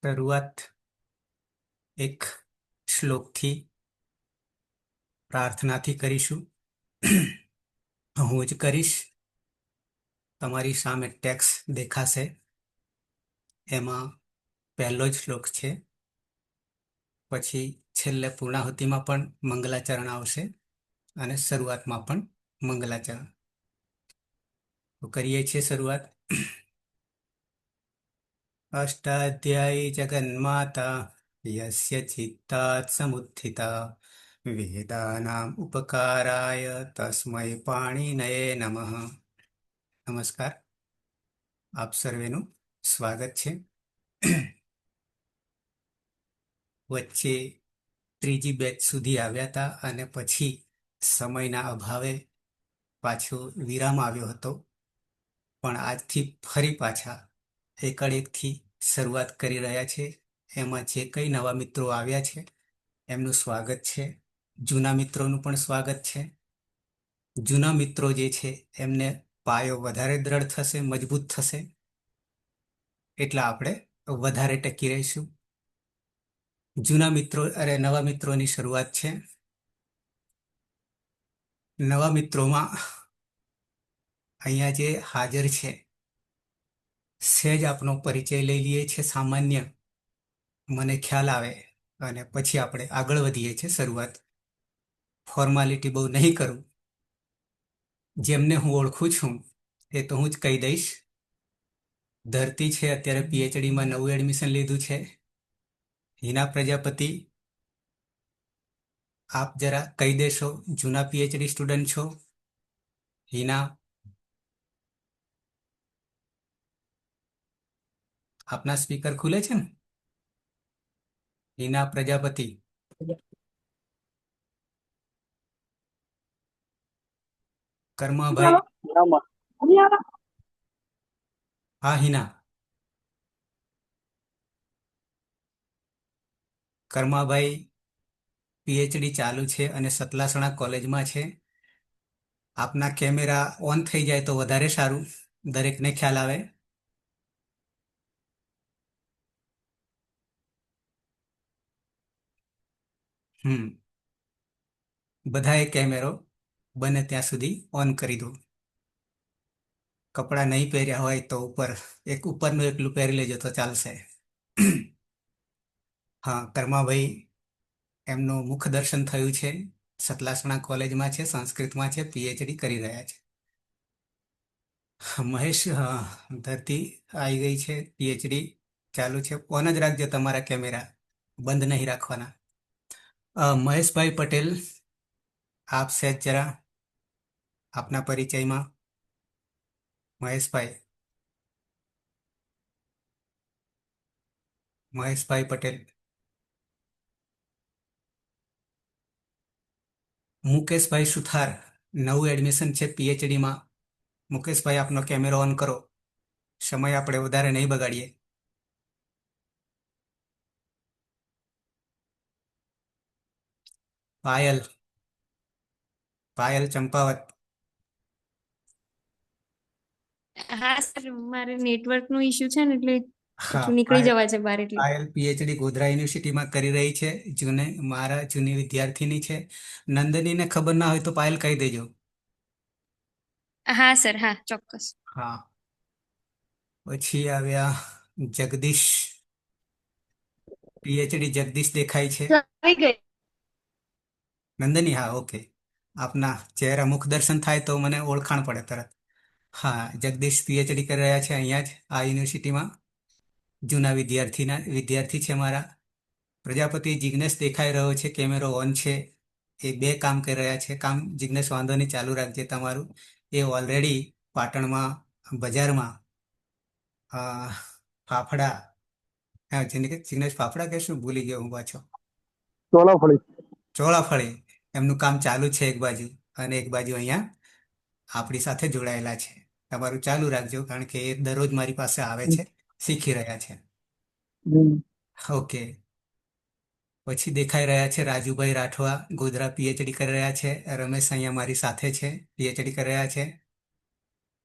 શરૂઆત એક શ્લોકથી પ્રાર્થનાથી કરીશું. હું જ કરીશ. તમારી સામે ટેક્સ્ટ દેખાશે. એમાં પહેલો જ શ્લોક છે. પછી છેલ્લે પૂર્ણાહુતિમાં પણ મંગલાચરણ આવશે અને શરૂઆતમાં પણ મંગલાચરણ. તો કરીએ છીએ શરૂઆત. અષ્ટાધ્યાયી જગન્માતા યસ્ય ચિત્તાत् સમુત્થિતા વેદાનામ ઉપકારાય તસ્મૈ પાણિનયે નમઃ. નમસ્કાર. આપ સર્વેનું સ્વાગત છે. વચ્ચે ત્રીજી બેચ સુધી આવ્યા હતા અને પછી સમયના અભાવે પાછો વિરામ આવ્યો હતો. પણ આજથી ફરી પાછા એકડેકથી શરૂઆત કરી રહ્યા છે. એમાં જે કઈ નવા મિત્રો આવ્યા છે એમનું સ્વાગત છે. જૂના મિત્રોનું પણ સ્વાગત છે. જૂના મિત્રો જે છે એમને પાયો વધારે દ્રઢ થશે, મજબૂત થશે, એટલે આપણે વધારે ટકી રહીશું. જૂના મિત્રો નવા મિત્રોની શરૂઆત છે. નવા મિત્રોમાં અહીંયા જે હાજર છે સહેજ આપનો પરિચય લઈ લઈએ છે સામાન્ય, મને ખ્યાલ આવે, અને પછી આપણે આગળ વધીએ છીએ. શરૂઆત ફોર્માલિટી બહુ નહીં કરું. જેમને હું ઓળખું છું એ તો હું જ કહી દઈશ. ધરતી છે અત્યારે પીએચડીમાં નવું એડમિશન લીધું છે. હિના પ્રજાપતિ, આપ જરા કહી દેશો, જૂના પીએચડી સ્ટુડન્ટ છો? હિના, આપના સ્પીકર ખુલે છે ને? હિના પ્રજાપતિ. કર્માભાઈ. હા હિના. કર્માભાઈ પીએચડી ચાલુ છે અને સતલાસણા કોલેજમાં છે. આપના કેમેરા ઓન થઈ જાય તો વધારે સારું, દરેકને ખ્યાલ આવે. બધાએ કેમેરો બને ત્યાં સુધી ઓન કરી દો. કપડાં નહીં પહેર્યા હોય તો ઉપરનું એકલું પહેરી લેજો તો ચાલશે. હા, કર્માભાઈ, એમનું મુખ દર્શન થયું છે. સતલાસણા કોલેજમાં છે, સંસ્કૃતમાં છે, પીએચડી કરી રહ્યા છે. મહેશ, હા, ધરતી આવી ગઈ છે. પીએચડી ચાલુ છે. ઓન જ રાખજો તમારા કેમેરા, બંધ નહીં રાખવાના. મહેશભાઈ પટેલ, આપ સહેજ જરા આપના પરિચયમાં. મહેશભાઈ પટેલ. મુકેશભાઈ સુથાર, નવું એડમિશન છે પીએચડીમાં. મુકેશભાઈ, આપનો કેમેરો ઓન કરો. સમય આપણે વધારે નહીં બગાડીએ. પાયલ, પાયલ ચંપાવત. હા સર, મારે નેટવર્ક નો ઇશ્યુ છે ને એટલે હા, નીકળી જવાય છે બહાર એટલે. પાયલ પીએચડી ગોધરા યુનિવર્સિટીમાં કરી રહી છે. મારા જૂની વિદ્યાર્થીની છે. નંદનીને ખબર ના હોય તો પાયલ કહી દેજો. હા સર, હા ચોક્કસ. હા. પછી આવ્યા જગદીશ, પીએચડી જગદીશ દેખાય છે. આવી ગઈ. નંદની, હા, ઓકે. આપના ચહેરા મુખ દર્શન થાય તો મને ઓળખાણ પડે તરત. હા, જગદીશ પીએચડી કરી રહ્યા છે અહીંયા જ આ યુનિવર્સિટીમાં. જૂના વિદ્યાર્થી છે મારા. પ્રજાપતિ જિગ્નેશ દેખાઈ રહ્યો છે, કેમેરો ઓન છે. એ બે કામ કરી રહ્યા છે. કામ જિગ્નેશ વાંધો નહીં, ચાલુ રાખજે તમારું. એ ઓલરેડી પાટણમાં બજારમાં ફાફડા, હા, જિગ્નેશ ફાફડા કે શું ભૂલી ગયો હું પાછો. ચોળાફળી, એમનું કામ ચાલુ છે એક બાજુ, અને એક બાજુ અહીંયા આપણી સાથે જોડાયેલા છે. તમારું ચાલુ રાખજો, કારણ કે એ દરરોજ મારી પાસે આવે છે, શીખી રહ્યા છે. ઓકે. પછી દેખાઈ રહ્યા છે રાજુભાઈ રાઠવા, ગોધરા પીએચડી કરી રહ્યા છે. રમેશ અહીંયા મારી સાથે છે, પીએચડી કરી રહ્યા છે.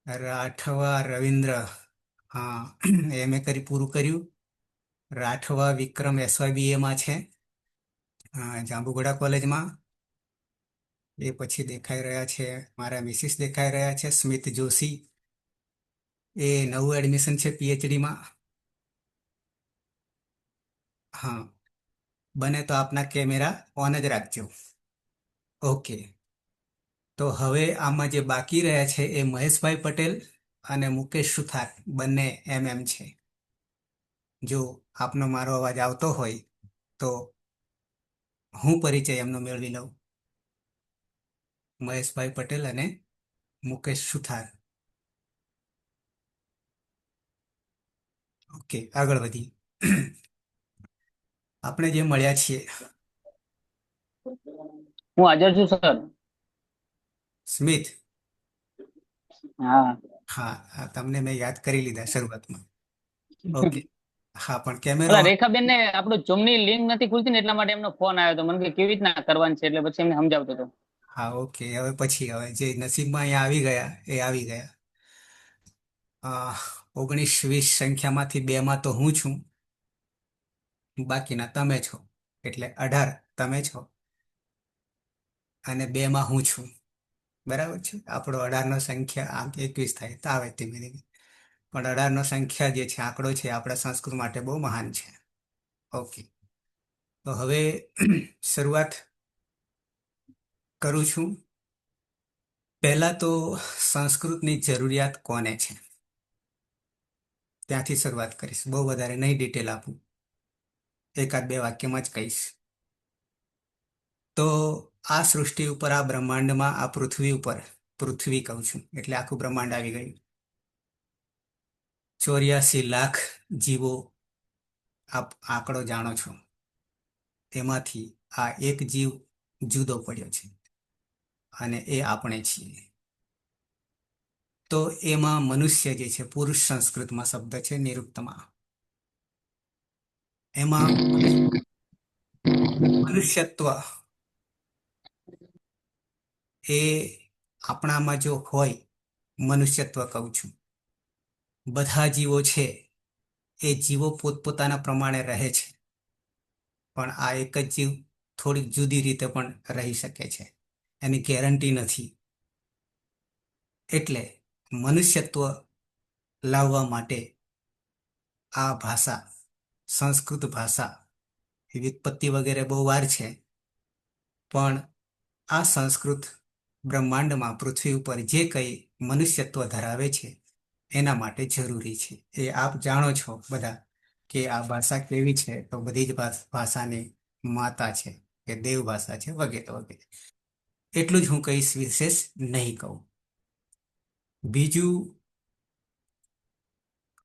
રાઠવા રવિન્દ્ર, હા, એમએ પૂરું કર્યું. રાઠવા વિક્રમ SYBA માં છે, જાંબુઘોડા કોલેજમાં. એ પછી દેખાઈ રહ્યા છે, મારા મિસિસ દેખાઈ રહ્યા છે, સ્મિત જોશી. એ નવું એડમિશન છે PhDમાં. હા, બને તો આપના કેમેરા ઓન જ રાખજો. ઓકે. તો હવે આમાં જે બાકી રહ્યા છે એ મહેશભાઈ પટેલ અને મુકેશ સુથાર, બંને છે. જો આપનો મારો અવાજ આવતો હોય તો હું પરિચય એમનો મેળવી લઉં. મહેશભાઈ પટેલ અને મુકેશ સુથાર. ઓકે, આગળ વધી. આપણે જે મળ્યા છીએ. હું હાજર છું સર. સ્મિત. હા હા, તમને મેં યાદ કરી લીધા શરૂઆતમાં. ઓકે. હા, પણ કેમેરો. ઓલા રેખાબેન ને આપણું ઝૂમ ની લિંક નથી ખુલતી ને એટલા માટે એમનો ફોન આવ્યો હતો. મને કે કેવી રીતના કરવાની છે, એટલે પછી એમને સમજાવતો હતો. હા, ઓકે. હવે જે નસીબમાં અહીંયા આવી ગયા એ આવી ગયા. 19-20 સંખ્યામાંથી 2માં તો હું છું, બાકીના તમે છો. એટલે 18 તમે છો અને 2માં હું છું. બરાબર છે. આપણો 18નો સંખ્યા આમ 21 થાય તો આવે ધીમે ધીમે. પણ 18નો સંખ્યા જે છે, આંકડો છે, આપણા સંસ્કૃત માટે બહુ મહાન છે. ઓકે. તો હવે શરૂઆત કરું છું. પહેલા તો સંસ્કૃતની જરૂરિયાત કોને છે ત્યાંથી શરૂઆત કરીશ. બહુ વધારે નહીં ડિટેલ આપું, 1-2 વાક્યમાં જ કહીશ. તો આ સૃષ્ટિ ઉપર, આ બ્રહ્માંડમાં, આ પૃથ્વી ઉપર, પૃથ્વી કહું છું એટલે આખું બ્રહ્માંડ આવી ગયું. 84 લાખ જીવો આપ આંકડો જાણો છો. તેમાંથી આ એક જીવ જુદો પડ્યો છે અને એ આપણે છીએ. તો એમાં મનુષ્ય જે છે, પુરુષ સંસ્કૃતમાં શબ્દ છે નિરુક્તમાં. એમાં મનુષ્યત્વ એ આપણામાં જો હોય, મનુષ્યત્વ કહું છું. બધા જીવો છે એ જીવો પોતપોતાના પ્રમાણે રહે છે, પણ આ એક જ જીવ થોડીક જુદી રીતે પણ રહી શકે છે. એની ગેરંટી નથી. એટલે મનુષ્યત્વ લાવવા માટે આ ભાષા, સંસ્કૃત ભાષા, વ્યુત્પત્તિ વગેરે બહુ વાર છે, પણ આ સંસ્કૃત બ્રહ્માંડમાં, પૃથ્વી ઉપર જે કંઈ મનુષ્યત્વ ધરાવે છે એના માટે જરૂરી છે. એ આપ જાણો છો બધા કે આ ભાષા કેવી છે. તો બધી જ ભાષાની માતા છે, કે દેવ ભાષા છે, વગેરે વગેરે. એટલું જ હું કહીશ, વિશેષ નહીં કહું. બીજું,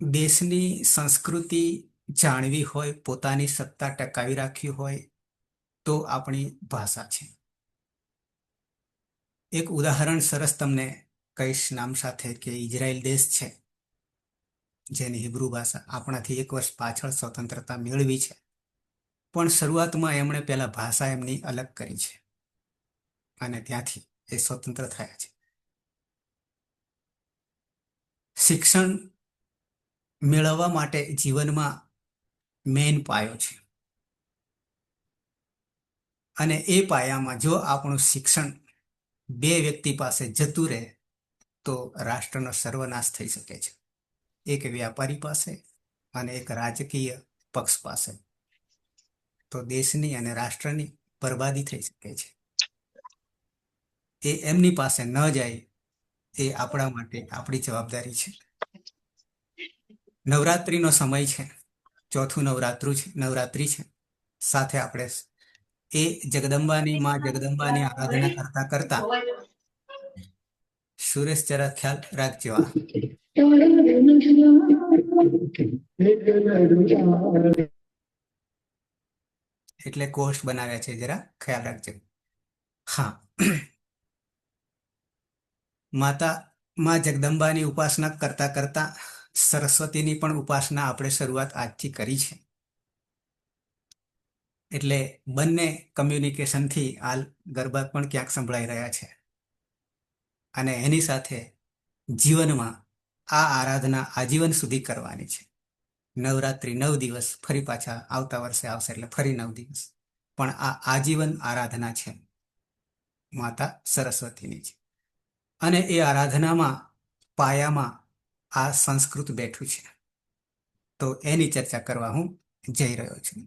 દેશની સંસ્કૃતિ જાણવી હોય, પોતાની સત્તા ટકાવી રાખવી હોય તો આપણી ભાષા છે. એક ઉદાહરણ સરસ તમને કહીશ નામ સાથે, કે ઇઝરાયલ દેશ છે, જેની હિબ્રુ ભાષા આપણાથી 1 વર્ષ પાછળ સ્વતંત્રતા મેળવી છે. પણ શરૂઆતમાં એમણે પહેલા ભાષા એમની અલગ કરી છે અને ત્યાંથી એ સ્વતંત્ર થયા છે. શિક્ષણ મેળવવા માટે જીવનમાં મેન પાયો છે, અને એ પાયામાં જો આપણું શિક્ષણ 2 વ્યક્તિ પાસે જતું રહે તો રાષ્ટ્રનો સર્વનાશ થઈ શકે છે. એક વ્યાપારી પાસે અને એક રાજકીય પક્ષ પાસે. તો દેશની અને રાષ્ટ્રની બરબાદી થઈ શકે છે. એ એમની પાસે ન જાય, એ આપણા માટે આપણી જવાબદારી છે. નવરાત્રિનો સમય છે, ચોથું નવરાત્રિ છે. સાથે આપણે એ જગદંબાની આરાધના કરતા કરતા, સુરેશ જરા ખ્યાલ રાખજો. એટલે કોર્સ બનાવ્યા છે, જરા ખ્યાલ રાખજો. હા. માં જગદંબાની ઉપાસના કરતા કરતા સરસ્વતીની પણ ઉપાસના આપણે શરૂઆત આજથી કરી છે. એટલે બંને કમ્યુનિકેશનથી હાલ ગરબા પણ ક્યાંક સંભળાઈ રહ્યા છે. અને એની સાથે જીવનમાં આ આરાધના આજીવન સુધી કરવાની છે. નવરાત્રિ 9 દિવસ, ફરી પાછા આવતા વર્ષે આવશે એટલે ફરી 9 દિવસ. પણ આ આજીવન આરાધના છે, માતા સરસ્વતીની છે. અને એ આરાધનામાં પાયામાં આ સંસ્કૃત બેઠું છે. તો એની ચર્ચા કરવા હું જઈ રહ્યો છું.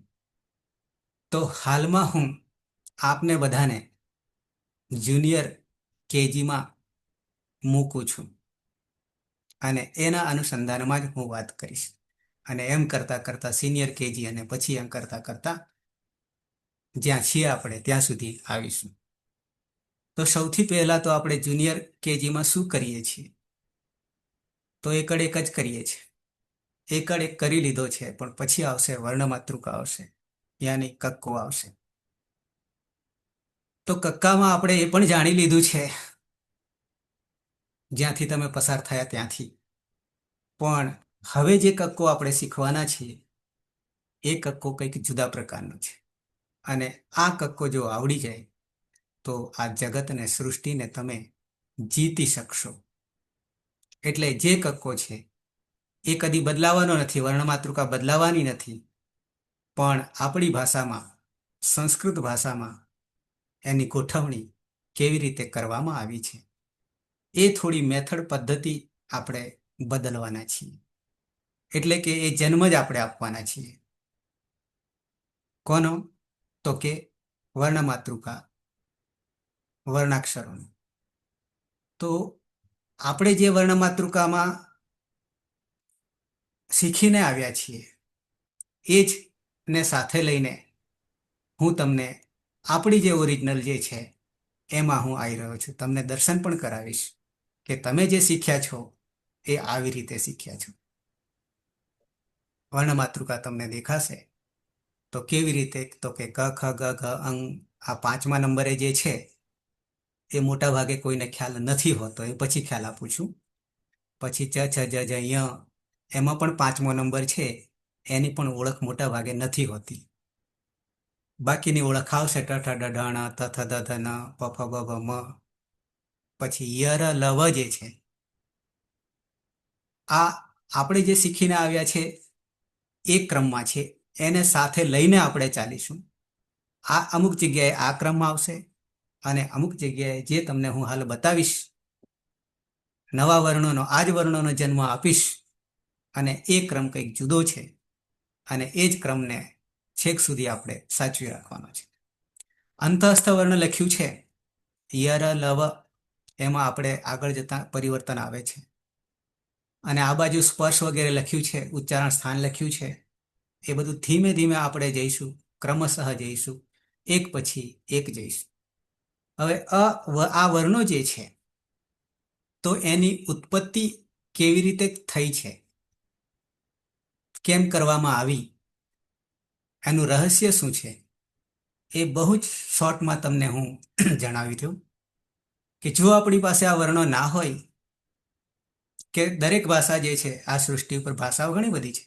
તો હાલમાં હું આપને બધાને જુનિયર કેજીમાં મૂકું છું અને એના અનુસંધાનમાં જ હું વાત કરીશ. અને એમ કરતાં કરતાં સિનિયર કેજી અને પછી એમ કરતાં કરતાં જ્યાં છીએ આપણે ત્યાં સુધી આવીશું. તો સૌથી પહેલાં તો આપણે જુનિયર કેજીમાં શું કરીએ છીએ? તો એકડ એક જ કરીએ છીએ. એકડ એક કરી લીધો છે, પણ પછી આવશે વર્ણમાતૃકા આવશે, યાની કક્કો આવશે. તો કક્કામાં આપણે એ પણ જાણી લીધું છે જ્યાંથી તમે પસાર થયા ત્યાંથી. પણ હવે જે કક્કો આપણે શીખવાના છીએ એ કક્કો કંઈક જુદા પ્રકારનો છે. અને આ કક્કો જો આવડી જાય તો આ જગતને, સૃષ્ટિને તમે જીતી શકશો. એટલે જે કક્કો છે એ કદી બદલાવાનો નથી, વર્ણમાતૃકા બદલાવાની નથી. પણ આપણી ભાષામાં, સંસ્કૃત ભાષામાં એની ગોઠવણી કેવી રીતે કરવામાં આવી છે એ થોડી મેથડ પદ્ધતિ આપણે બદલવાના છીએ. એટલે કે એ જન્મ જ આપણે આપવાના છીએ. કોનો? તો કે વર્ણમાતૃકા, વર્ણાક્ષરોનો. તો આપણે જે વર્ણમાતૃકામાં શીખીને આવ્યા છીએ એ જ ને સાથે લઈને હું તમને આપણી જે ઓરિજિનલ જે છે એમાં હું આવી રહ્યો છું. તમને દર્શન પણ કરાવીશ કે તમે જે શીખ્યા છો એ આવી રીતે શીખ્યા છો. વર્ણમાતૃકા તમને દેખાશે તો કેવી રીતે? તો કે ક ખ ગ ઘ અંગ, આ 5મા નંબરે જે છે એ મોટા ભાગે કોઈને ખ્યાલ નથી હોતો, એ પછી ખ્યાલ આપું છું. પછી ચ છ જ જ ય, એમાં પણ 5મો નંબર છે, એની પણ ઓળખ મોટા ભાગે નથી હોતી. બાકીની ઓળખ આવશે ટ ઠ ડ ઢ ણ, ત થ દ ધ ન, પ ફ બ ભ મ. પછી ય ર લ વ જે છે આ આપણે જે શીખીને આવ્યા છે એ ક્રમમાં છે, એને સાથે લઈને આપણે ચાલીશું. આ અમુક જગ્યાએ આ ક્રમમાં આવશે અને અમુક જગ્યાએ જે તમને હું હાલ બતાવીશ, નવા વર્ણોનો, આ જ વર્ણોનો જન્મ આપીશ અને એ ક્રમ કંઈક જુદો છે અને એ જ ક્રમને છેક સુધી આપણે સાચવી રાખવાનો છે. અંતઃસ્થ વર્ણ લખ્યું છે ય ર લ વ, એમાં આપણે આગળ જતા પરિવર્તન આવે છે. અને આ બાજુ સ્પર્શ વગેરે લખ્યું છે, ઉચ્ચારણ સ્થાન લખ્યું છે. એ બધું ધીમે ધીમે આપણે જઈશું, ક્રમશઃ જઈશું, એક પછી એક જઈશું. હવે આ વર્ણો જે છે તો એની ઉત્પત્તિ કેવી રીતે થઈ છે, કેમ કરવામાં આવી, એનું રહસ્ય શું છે, એ બહુ જ શોર્ટમાં તમને હું જણાવી દઉં કે જો આપણી પાસે આ વર્ણો ના હોય, કે દરેક ભાષા જે છે આ સૃષ્ટિ ઉપર, ભાષાઓ ઘણી બધી છે,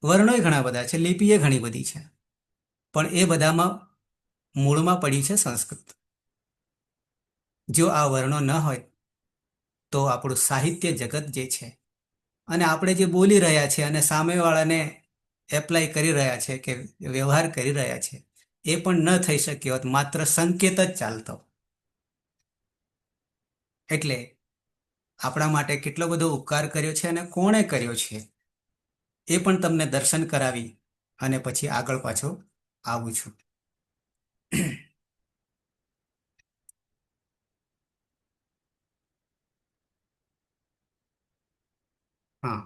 વર્ણોય ઘણા બધા છે, લિપિએ ઘણી બધી છે, પણ એ બધામાં મૂળમાં પડી છે સંસ્કૃત. જો આ વર્ણો ન હોય તો આપણું સાહિત્ય જગત જે છે અને આપણે જે બોલી રહ્યા છે અને સામેવાળાને એપ્લાય કરી રહ્યા છે કે વ્યવહાર કરી રહ્યા છે એ પણ ન થઈ શક્યો હોત, માત્ર સંકેત જ ચાલતો. એટલે આપણા માટે કેટલો બધો ઉપકાર કર્યો છે અને કોણે કર્યો છે એ પણ તમને દર્શન કરાવી અને પછી આગળ પાછો આવું છું. હા,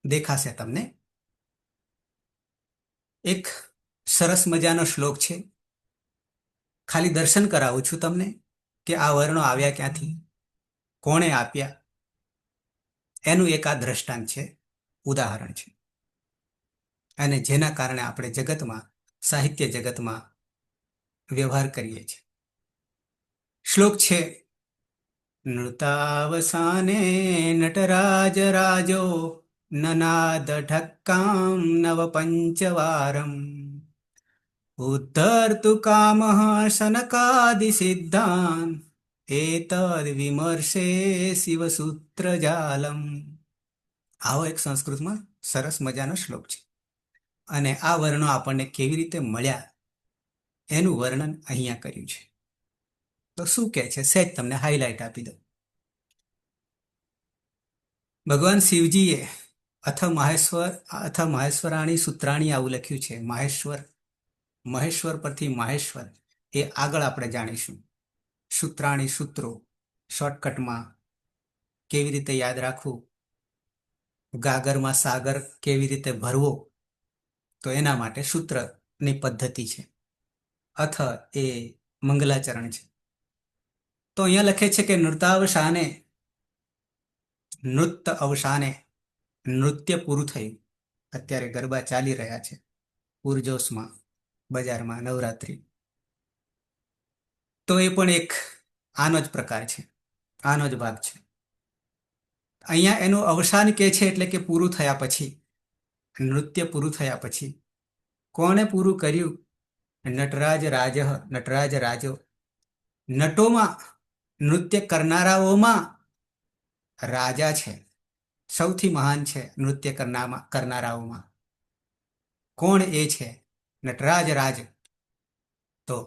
દેખાશે તમને. એક સરસ મજાનો શ્લોક છે, ખાલી દર્શન કરાવું છું તમને કે આ વર્ણો આવ્યા ક્યાંથી, કોણે આપ્યા, એનું એક આ દ્રષ્ટાંત છે, ઉદાહરણ છે. અને જેના કારણે આપણે જગતમાં, સાહિત્ય જગતમાં વ્યવહાર કરીએ છીએ. શ્લોક છે, નૃતાવસાને નટરાજ રાજો નનાદ ઢક્કામ નવ પંચવારમ ઉદ્ધર્તુ કામઃ શનકાદિ સિદ્ધાન એતદ વિમર્શે શિવસૂત્ર જાલમ. આવો એક સંસ્કૃતમાં સરસ મજાનો શ્લોક છે. અને આ વર્ણો આપણને કેવી રીતે મળ્યા એનું વર્ણન અહીંયા કર્યું છે. તો શું કહે છે, સહેજ તમને હાઇલાઇટ આપી દઉં. ભગવાન શિવજીએ અથ મહેશ્વરાણી સૂત્રાણી આવું લખ્યું છે. મહેશ્વર પરથી માહેશ્વર એ આગળ આપણે જાણીશું. સૂત્રાણી સૂત્રો શોર્ટકટમાં કેવી રીતે યાદ રાખવું, ગાગરમાં સાગર કેવી રીતે ભરવો, તો એના માટે સૂત્રની પદ્ધતિ છે. અથ એ મંગલાચરણ છે. તો અહીંયા લખે છે કે નૃત્ય અવસાને નૃત્ય પૂરું થયું. અત્યારે ગરબા ચાલી રહ્યા છે પૂરજોશમાં બજારમાં, નવરાત્રી. તો એ પણ એક આનો જ પ્રકાર છે, આનો જ ભાગ છે. અહીંયા એનું અવસાન કે છે એટલે કે પૂરું થયા પછી, નૃત્ય પૂરું થયા પછી કોણે પૂરું કર્યું? નટરાજ રાજો. નટોમાં, નૃત્ય કરનારાઓમાં રાજા છે, સૌથી મહાન છે નૃત્ય કરનારાઓમાં. કોણ એ છે? નટરાજ રાજ. તો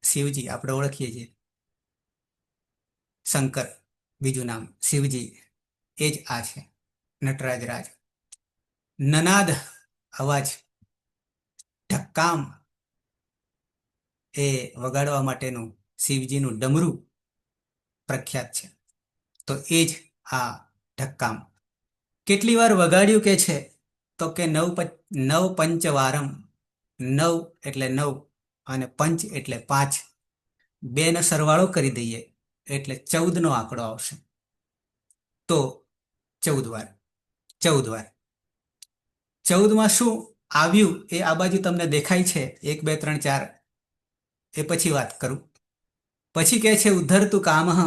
શિવજી આપણે ઓળખીએ છીએ, શંકર બીજું નામ, શિવજી એ જ આ છે નટરાજ રાજ. નનાદ અવાજ, ઢક્કામ એ વગાડવા માટેનું શિવજીનું ડમરું પ્રખ્યાત છે. તો એ જ આ ઢક્કામ. કેટલી વાર વગાડ્યું કે છે? તો કે નવ પંચવારમ. નવ એટલે 9 અને પંચ એટલે 5. 2 નો સરવાળો કરી દઈએ એટલે 14નો આંકડો આવશે. તો 14 વાર. 14માં શું આવ્યું એ આ બાજુ તમને દેખાય છે, 1 2 3 4. એ પછી વાત કરું. પછી કહે છે ઉદ્ધરતું કામઃ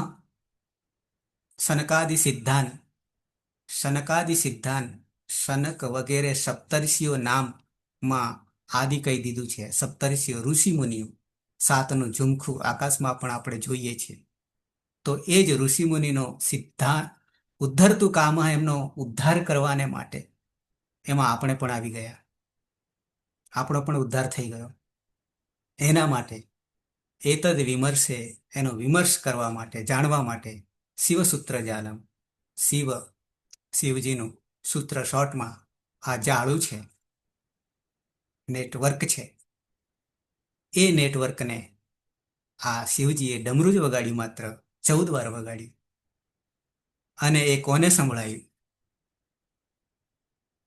સનકાદિ સિદ્ધાન. સનક વગેરે સપ્તર્ષિઓ નામમાં આદિ કહી દીધું છે. સપ્તર્ષિઓ ઋષિ મુનિઓ, 7નું ઝુમખું આકાશમાં પણ આપણે જોઈએ છીએ. તો એ જ ઋષિ મુનિનો સિદ્ધાંત, ઉદ્ધરતું કામ, એમનો ઉદ્ધાર કરવાને માટે એમાં આપણે પણ આવી ગયા, આપણો પણ ઉદ્ધાર થઈ ગયો. એના માટે એતદ વિમર્શે, એનો વિમર્શ કરવા માટે, જાણવા માટે શિવસૂત્ર જાલમ. શિવજીનું સૂત્ર શોર્ટમાં આ જાળું છે, નેટવર્ક છે. એ નેટવર્કને આ શિવજીએ ડમરું જ વગાડ્યું, માત્ર 14 વાર વગાડ્યું. અને એ કોને સંભળાયું?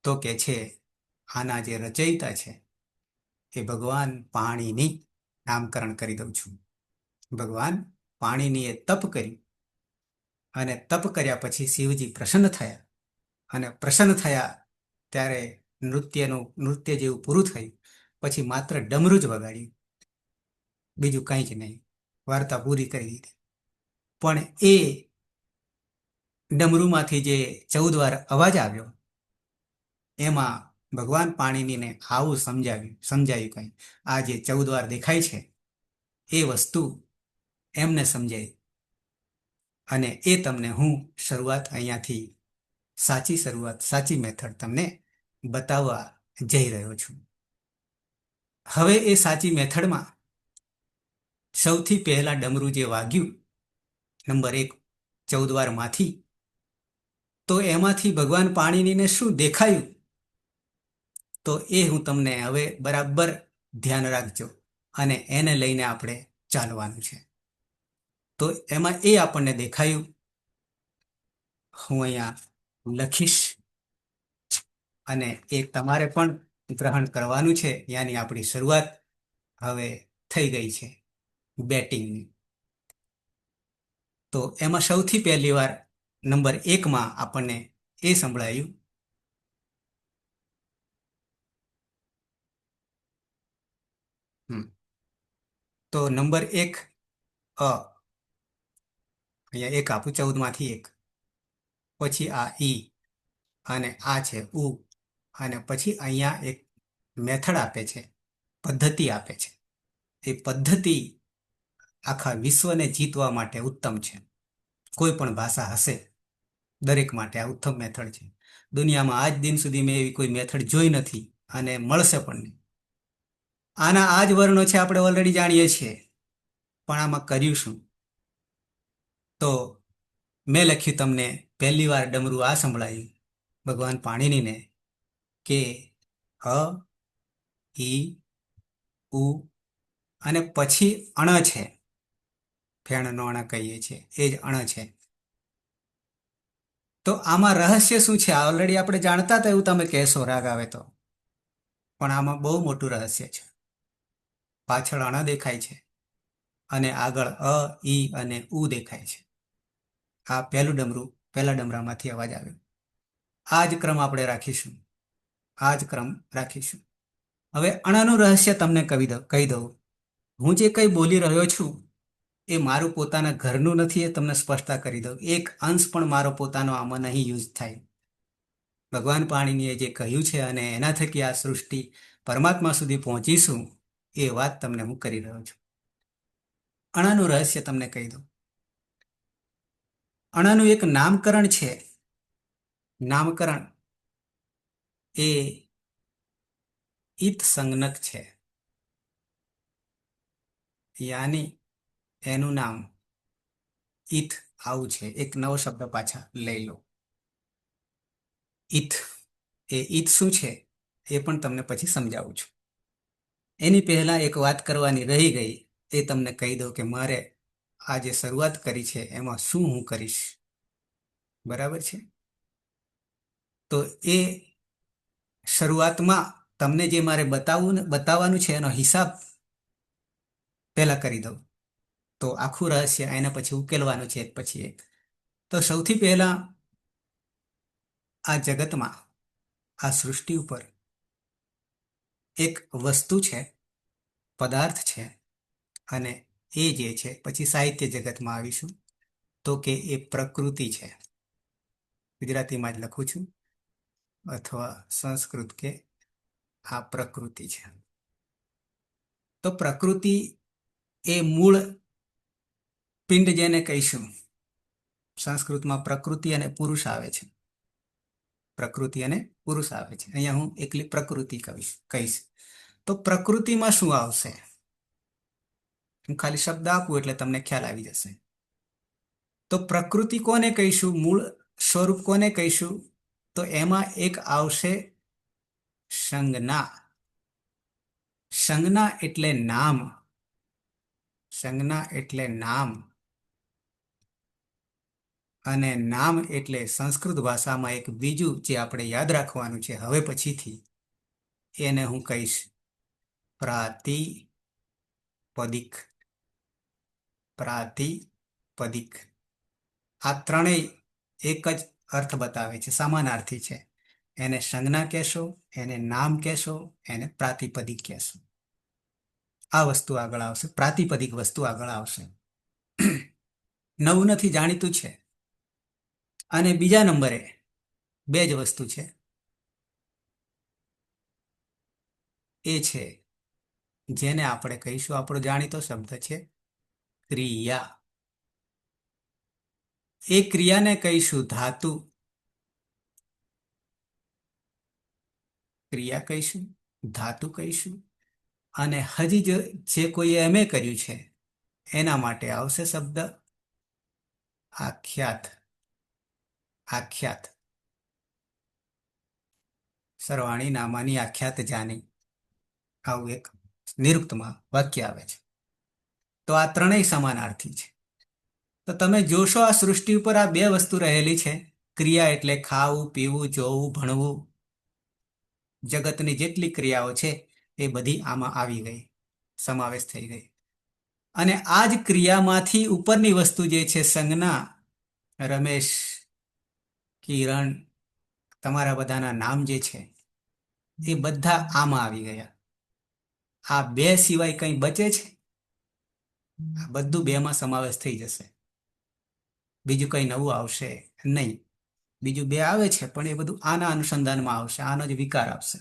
તો કે છે આના જે રચયિતા છે એ ભગવાન પાણીની, નામકરણ કરી દઉં છું. ભગવાન પાણીનીએ તપ કર્યું અને તપ કર્યા પછી શિવજી પ્રસન્ન થયા. અને પ્રસન્ન થયા ત્યારે નૃત્ય જેવું પૂરું થયું. પછી માત્ર ડમરું જ વગાડ્યું, બીજું કંઈ જ નહીં. વાર્તા પૂરી કરી દીધી. પણ એ ડમરુમાંથી જે 14 વાર અવાજ આવ્યો એમાં ભગવાન પાણીનીને આવું સમજાયું કંઈ. આ જે 14 વાર દેખાય છે એ વસ્તુ એમને સમજાય. અને એ તમને હું અહીંયાથી સાચી મેથડ તમને બતાવવા જઈ રહ્યો છું. હવે એ સાચી મેથડમાં સૌથી પહેલા ડમરું જે વાગ્યું, નંબર 1, 14 વારમાંથી, તો એમાંથી ભગવાન પાણીનીને શું દેખાયું? તો એ હું તમને હવે બરાબર ધ્યાન રાખજો, અને એને લઈને આપણે ચાલવાનું છે. તો એમાં એ આપણને દેખાયું, હું અહીંયા લખીશ અને એ તમારે પણ ગ્રહણ કરવાનું છે. યાની આપણી શરૂઆત હવે થઈ ગઈ છે બેટિંગની. તો એમાં સૌથી પહેલી વાર નંબર 1માં આપણને એ સંભળાયું, તો નંબર 1 અહીંયા 1 આપું, 14માંથી 1. પછી આ ઈ અને આ છે ઉ. અને પછી અહીંયા એક મેથડ આપે છે, પદ્ધતિ આપે છે. એ પદ્ધતિ આખા વિશ્વને જીતવા માટે ઉત્તમ છે. કોઈ પણ ભાષા હશે દરેક માટે આ ઉત્તમ મેથડ છે. દુનિયામાં આજ દિન સુધી મેં એવી કોઈ મેથડ જોઈ નથી અને મળશે પણ નહીં. આના આ જ વર્ણો છે, આપણે ઓલરેડી જાણીએ છીએ, પણ આમાં કર્યું શું? તો મેં લખ્યું તમને પહેલી વાર ડમરું આ સંભળાયું ભગવાન પાણિનીને કે અ, ઈ, ઉ અને પછી અણ છે, ફેણનો અણ કહીએ છીએ, એ જ અણ છે. તો આમાં રહસ્ય શું છે? ઓલરેડી આપણે જાણતા હતા એવું તમે કહેશો રાગ આવે તો, પણ આમાં બહુ મોટું રહસ્ય છે. પાછળ અણ દેખાય છે અને આગળ અ, ઈ અને ઉ દેખાય છે. આ પહેલું ડમરું, પહેલા ડમરામાંથી અવાજ આવ્યો. આ જ ક્રમ આપણે રાખીશું, આ જ ક્રમ રાખીશું. હવે અણનું રહસ્ય તમને કહી દઉં. હું જે કંઈ બોલી રહ્યો છું એ મારું પોતાના ઘરનું નથી, એ તમને સ્પષ્ટતા કરી દઉં. એક અંશ પણ મારો પોતાનો આમાં નહીં યુઝ થાય. ભગવાન પાણીનીએ જે કહ્યું છે અને એના થકી આ સૃષ્ટિ પરમાત્મા સુધી પહોંચીશું, એ વાત તમને હું કરી રહ્યો છું. અણાનું રહસ્ય તમને કહી દઉં. અણાનું એક નામકરણ છે. નામકરણ એ ઈત સંજ્ઞક છે, યાની એનું નામ ઈથ આવું છે. એક નવો શબ્દ પાછા લઈ લો. ઈથ, એ ઈથ શું છે એ પણ તમને પછી સમજાવું છું. એની પહેલા એક વાત કરવાની રહી ગઈ, એ તમને કહી દઉં કે મારે આ જે શરૂઆત કરી છે એમાં શું હું કરીશ. બરાબર છે? તો એ શરૂઆતમાં તમને જે મારે બતાવવાનું છે એનો હિસાબ પહેલા કરી દઉં, તો આખું રહસ્ય એના પછી ઉકેલવાનું છે એક પછી એક. તો સૌથી પહેલા આ જગતમાં, આ સૃષ્ટિ ઉપર એક વસ્તુ છે, પદાર્થ છે, અને એ જે છે, પછી સાહિત્ય જગતમાં આવીશું, તો કે એ પ્રકૃતિ છે. ગુજરાતીમાં જ લખું છું, અથવા સંસ્કૃત કે આ પ્રકૃતિ છે. તો પ્રકૃતિ એ મૂળ પિંડ જેને કહીશું. સંસ્કૃતમાં પ્રકૃતિ અને પુરુષ આવે છે. પ્રકૃતિ અને પુરુષ આવે છે. અહીંયા હું એકલી પ્રકૃતિ કહીશ. તો પ્રકૃતિમાં શું આવશે? હું ખાલી શબ્દ આપું એટલે તમને ખ્યાલ આવી જશે. તો પ્રકૃતિ કોને કહીશું? મૂળ સ્વરૂપ કોને કહીશું? તો એમાં એક આવશે સંજ્ઞા. સંજ્ઞા એટલે નામ. સંજ્ઞા એટલે નામ. અને નામ એટલે સંસ્કૃત ભાષામાં એક બીજું જે આપણે યાદ રાખવાનું છે હવે પછીથી, એને હું કહીશ પ્રાતિપદિક. પ્રાતિપદિક. આ ત્રણેય એક જ અર્થ બતાવે છે, સમાનાર્થી છે. એને સંજ્ઞા કહેશો, એને નામ કહેશો, એને પ્રાતિપદિક કહેશો. આ વસ્તુ આગળ આવશે, પ્રાતિપદિક વસ્તુ આગળ આવશે. નવું નથી, જાણીતું છે. અને બીજા નંબરે બે જ વસ્તુ છે, એ છે જેને આપણે કહીશું, આપણો જાણીતો શબ્દ છે ક્રિયા. એ ક્રિયાને કહીશું ધાતુ. ક્રિયા કહીશું, ધાતુ કહીશું. અને હજી જે કોઈએ એમએ કર્યું છે એના માટે આવશે શબ્દ આખ્યાત. આખ્યાત. સર્વાણી નામાની આખ્યાત જાની, આવું એક નિરુક્તમાં વાક્ય આવે છે. તો આ ત્રણેય સમાનાર્થી છે. તો તમે જોશો આ સૃષ્ટિ ઉપર આ બે વસ્તુ રહેલી છે. ક્રિયા એટલે ખાવું, પીવું, જોવું, ભણવું. જગતની જેટલી ક્રિયાઓ છે એ બધી આમાં આવી ગઈ, સમાવેશ થઈ ગઈ. અને આ જ ક્રિયામાંથી ઉપરની વસ્તુ જે છે સંજ્ઞા, રમેશ, કિરણ, તમારા બધાના નામ જે છે એ બધા આમાં આવી ગયા. આ બે સિવાય કંઈ બચે છે? આ બધું બેમાં સમાવેશ થઈ જશે. બીજું કંઈ નવું આવશે નહીં. બીજું બે આવે છે પણ એ બધું આના અનુસંધાનમાં આવશે, આનો જ વિકાર આવશે.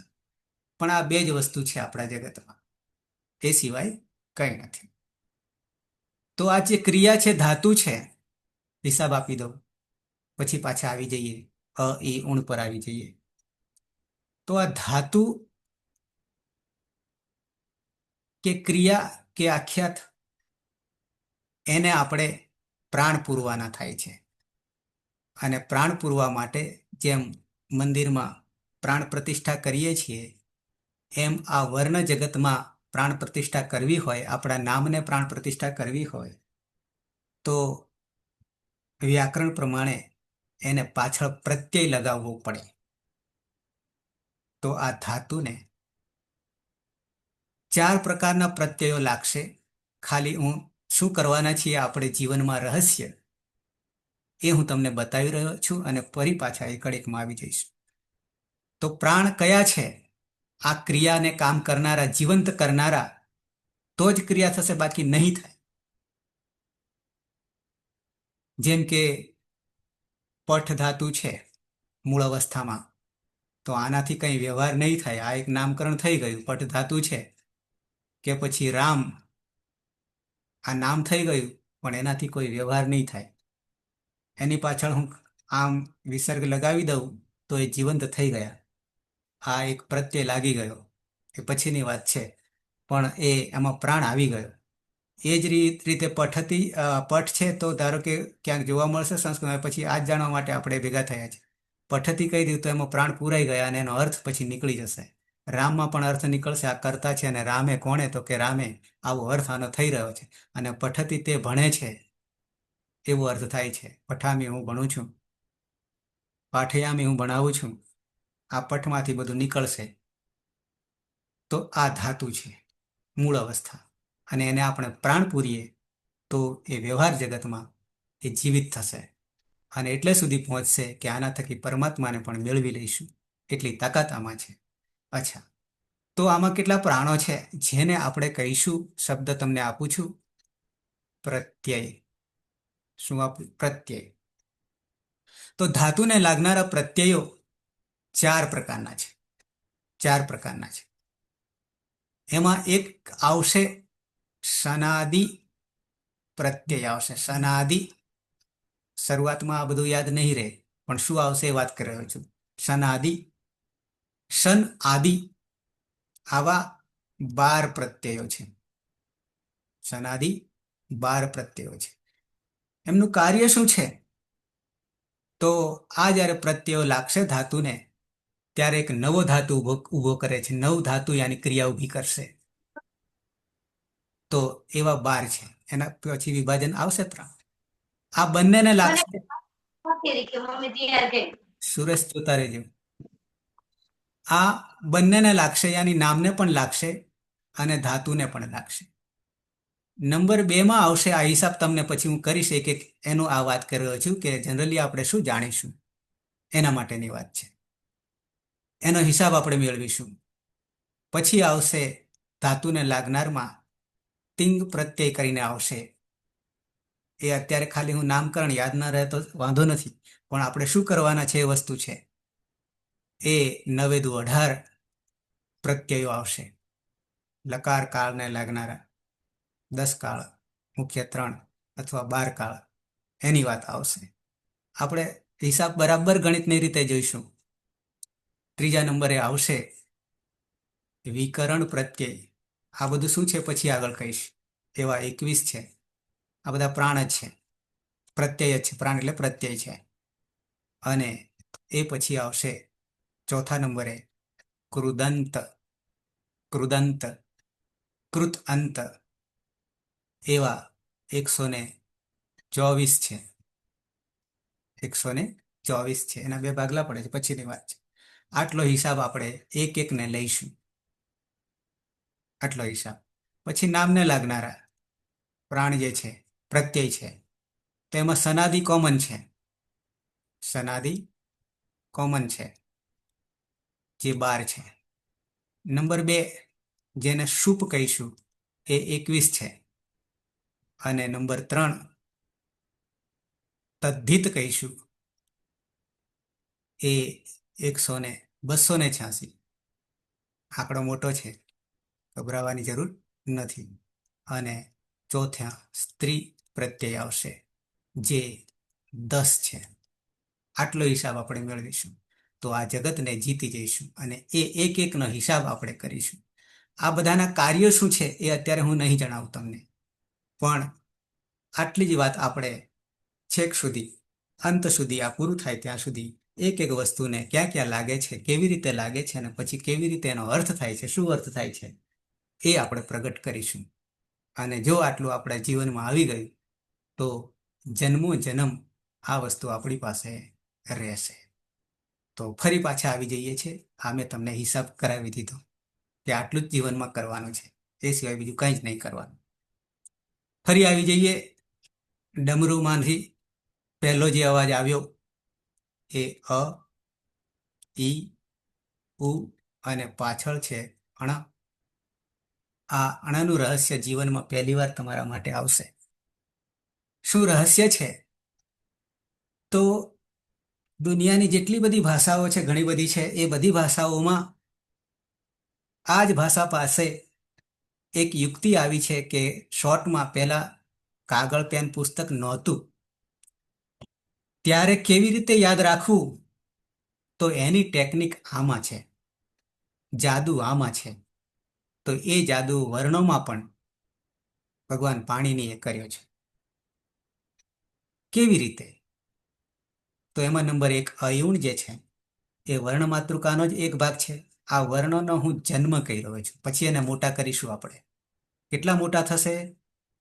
પણ આ બે જ વસ્તુ છે આપણા જગતમાં, એ સિવાય કંઈ નથી. તો આ જે ક્રિયા છે, ધાતુ છે, હિસાબ આપી દો, પછી પાછા આવી જઈએ અ ઈ ઉણ પર આવી જઈએ. તો આ ધાતુ કે ક્રિયા કે આખ્યાત એને આપણે પ્રાણ પૂરવાના થાય છે. અને પ્રાણ પૂરવા માટે જેમ મંદિરમાં પ્રાણ પ્રતિષ્ઠા કરીએ છીએ એમ આ વર્ણ જગતમાં પ્રાણ પ્રતિષ્ઠા કરવી હોય, આપણા નામને પ્રાણ પ્રતિષ્ઠા કરવી હોય તો વ્યાકરણ પ્રમાણે એને પાછળ પ્રત્યય લગાવવો પડે. તો આ ધાતુને 4 પ્રકારના પ્રત્યયો લાગશે. ખાલી હું શું કરવાના છીએ આપણે જીવનમાં રહસ્ય એ હું તમને બતાવી રહ્યો છું અને ફરી પાછા એકડેકમાં આવી જઈશ. તો પ્રાણ કયા છે? આ ક્રિયાને કામ કરનારા, જીવંત કરનારા, તો જ ક્રિયા થશે, બાકી નહીં થાય. જેમ કે પઠ ધાતુ છે મૂળ અવસ્થામાં, તો આનાથી કંઈ વ્યવહાર નહીં થાય. આ એક નામકરણ થઈ ગયું, પઠ ધાતુ છે. કે પછી રામ, આ નામ થઈ ગયું, પણ એનાથી કોઈ વ્યવહાર નહીં થાય. એની પાછળ હું આમ વિસર્ગ લગાવી દઉં તો એ જીવંત થઈ ગયા. આ એક પ્રત્યય લાગી ગયો, એ પછીની વાત છે, પણ એમાં પ્રાણ આવી ગયો. એ જ રીતે પઠ છે, તો ધારો કે ક્યાંક જોવા મળશે સંસ્કૃતમાં, પછી આ જ જાણવા માટે આપણે ભેગા થયા છે. પઠ્ઠતી કહી દીધું તો એમાં પ્રાણ પૂરાઈ ગયા અને એનો અર્થ પછી નીકળી જશે. રામમાં પણ અર્થ નીકળશે, આ કર્તા છે, અને રામે કોણે? તો કે રામે. આવો અર્થ આનો થઈ રહ્યો છે. અને પઠ્ઠતી તે ભણે છે એવો અર્થ થાય છે. પઠામી હું ભણું છું, પાઠયામી હું ભણાવું છું. આ પઠમાંથી બધું નીકળશે. તો આ ધાતુ છે મૂળ અવસ્થા, અને એને આપણે પ્રાણ પૂરીએ તો એ વ્યવહાર જગતમાં એ જીવિત થશે અને એટલે સુધી પહોંચશે કે આના થકી પરમાત્માને પણ મેળવી લઈશું. એટલી તાકાત આમાં છે. અચ્છા, તો આમાં કેટલા પ્રાણો છે જેને આપણે કહીશું? શબ્દ તમને આપું છું, પ્રત્યય. શું આપું? પ્રત્યય. તો ધાતુને લાગનારા પ્રત્યયો 4 પ્રકારના છે. 4 પ્રકારના છે. એમાં એક આવશે સનાદિ પ્રત્યય આવશે. સનાદિ, શરૂઆતમાં આ બધું યાદ નહીં રહે, પણ શું આવશે એ વાત કરી રહ્યો છું. સનાદિ, સન આદિ, આવા 12 પ્રત્યયો છે. સનાદિ 12 પ્રત્યયો છે. એમનું કાર્ય શું છે? તો આ જ્યારે પ્રત્યયો લાગશે ધાતુને, ત્યારે એક નવો ધાતુ ઊભો કરે છે. નવ ધાતુ યાની ક્રિયા ઊભી કરશે. તો એવા 12 છે. એના પછી વિભાજન આવશે 3. આ બંનેને લાગશે. સુરેશ જોતા રહેજો. આ બંનેને લાગશે, યાની નામને પણ લાગશે અને ધાતુને પણ લાગશે. નંબર 2માં આવશે. આ હિસાબ તમને પછી હું કરીશ, એક એનું આ વાત કરી રહ્યો છું કે જનરલી આપણે શું જાણીશું એના માટેની વાત છે. એનો હિસાબ આપણે મેળવીશું. પછી આવશે ધાતુને લાગનારમાં તિંગ પ્રત્યય કરીને આવશે. એ અત્યારે ખાલી હું નામકરણ યાદ ના રહે તો વાંધો નથી, પણ આપણે શું કરવાના છે એ વસ્તુ છે. એ 9 દુ 18 પ્રત્યયો આવશે. લકાર કાળને લાગનારા 10 કાળ, મુખ્ય 3 અથવા 12 કાળ, એની વાત આવશે. આપણે હિસાબ બરાબર ગણિતની રીતે જોઈશું. 3જા નંબરે આવશે વિકરણ પ્રત્યય. આ બધું શું છે પછી આગળ કહીશ. એવા 21 છે. આ બધા પ્રાણ જ છે, પ્રત્યય જ છે. પ્રાણ એટલે પ્રત્યય છે. અને એ પછી આવશે 4થા નંબરે કૃદંત. કૃદંત, કૃત અંત, એવા 124 છે. 124 છે. એના 2 ભાગલા પડે છે, પછીની વાત છે. આટલો હિસાબ આપણે એક એકને લઈશું. આટલો હિસાબ. પછી નામને લાગનારા પ્રાણ જે છે, પ્રત્યય છે, તો એમાં સનાદિ કોમન છે. સનાદિ કોમન છે, જે 12 છે. નંબર 2 જેને શુપ કહીશું એ 21 છે. અને નંબર 3 તદ્ધિત કહીશું એ 286. આંકડો મોટો છે, ગભરાવાની જરૂર નથી. અને ચોથા સ્ત્રી પ્રત્યય આવશે, જે 10 છે. આટલો હિસાબ આપણે મેળવીશું તો આ જગતને જીતી જઈશું. અને એ એક એકનો હિસાબ આપણે કરીશું. આ બધાના કાર્યો શું છે એ અત્યારે હું નહીં જણાવું તમને, પણ આટલી જ વાત આપણે છેક સુધી, અંત સુધી, આ પૂરું થાય ત્યાં સુધી એક એક વસ્તુને ક્યાં ક્યાં લાગે છે, કેવી રીતે લાગે છે, અને પછી કેવી રીતે એનો અર્થ થાય છે, શું અર્થ થાય છે, એ આપણે પ્રગટ કરીશું. અને જો આટલું આપણા જીવનમાં આવી ગયું તો જન્મો જન્મ આ વસ્તુ આપણી પાસે રહેશે. તો ફરી પાછા આવી જઈએ છીએ. આ મેં તમને હિસાબ કરાવી દીધો કે આટલું જ જીવનમાં કરવાનું છે, એ સિવાય બીજું કંઈ જ નહીં કરવાનું. ફરી આવી જઈએ. ડમરૂમાંથી પહેલો જે અવાજ આવ્યો એ અ, ઈ, ઉ અને પાછળ છે અણ. આ અણનું રહસ્ય જીવનમાં પહેલી વાર તમારા માટે આવશે. શું રહસ્ય છે? તો દુનિયાની જેટલી બધી ભાષાઓ છે, ઘણી બધી છે, એ બધી ભાષાઓમાં આ જ ભાષા પાસે એક યુક્તિ આવી છે કે શોર્ટમાં પહેલા કાગળ પેન પુસ્તક નહોતું, ત્યારે કેવી રીતે યાદ રાખવું? તો એની ટેકનિક આમાં છે, જાદુ આમાં છે. તો એ જાદુ વર્ણોમાં પણ ભગવાન પાણીનીએ કર્યો છે. કેવી રીતે? તો એમાં નંબર 1 અયુણ જે છે એ વર્ણ માતૃકાનો જ એક ભાગ છે. આ વર્ણનો હું જન્મ કહી રહ્યો છું, પછી એને મોટા કરીશું આપણે. કેટલા મોટા થશે?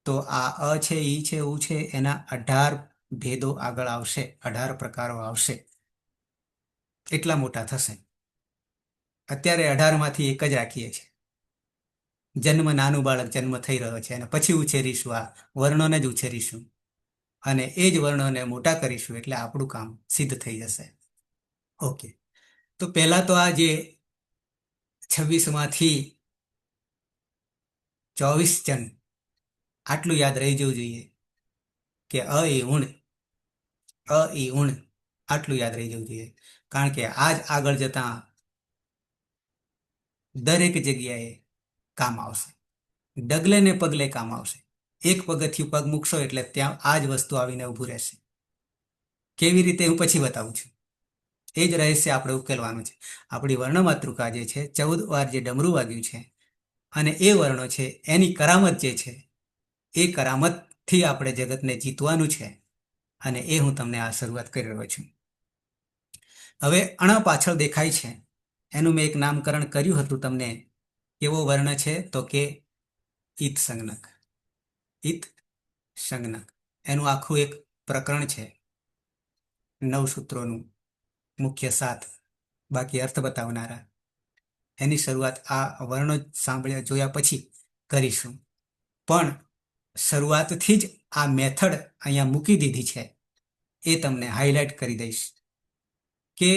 તો આ અ છે, ઈ છે, ઉ છે, એના 18 ભેદો આગળ આવશે, 18 પ્રકારો આવશે. એટલા મોટા થશે. અત્યારે 18માંથી એક જ રાખીએ છીએ. જન્મ, નાનું બાળક જન્મ થઈ રહ્યો છે અને પછી ઉછેરીશું, આ વર્ણોને જ ઉછેરીશું અને એ જ વર્ણોને મોટા કરીશું, એટલે આપણું કામ સિદ્ધ થઈ જશે. ઓકે, તો પહેલા તો આ જે 26માંથી 24 જણ, આટલું યાદ રહી જવું જોઈએ કે અ એ ઉણ, અ ઈ ઉણ, આટલું યાદ રહી જવું જોઈએ. કારણ કે આજ આગળ જતા દરેક જગ્યાએ કામ આવશે, ડગલે ને પગલે કામ આવશે. એક પગથિયું પગ મૂકશો એટલે ત્યાં આ જ વસ્તુ આવીને ઊભું રહેશે. કેવી રીતે હું પછી બતાવું છું. એ જ રહસ્ય આપણે ઉકેલવાનું છે. આપણી વર્ણમાતૃકા જે છે, 14 વાર જે ડમરું વાગ્યું છે અને એ વર્ણો છે, એની કરામત જે છે, એ કરામતથી આપણે જગતને જીતવાનું છે. અને એ હું તમને આ શરૂઆત કરી રહ્યો છું. હવે અણ પાછળ દેખાય છે, એનું મેં એક નામકરણ કર્યું હતું તમને. કેવો વર્ણ છે? તો કે ઈત સંજ્ઞક. ઈત સંજ્ઞક એનું આખું એક પ્રકરણ છે, 9 સૂત્રોનું, મુખ્ય 7, બાકી અર્થ બતાવનારા. એની શરૂઆત આ વર્ણો સાંભળ્યા જોયા પછી કરીશું. પણ શરૂઆતથી જ આ મેથડ અહીંયા મૂકી દીધી છે, એ તમને હાઇલાઇટ કરી દઈશ કે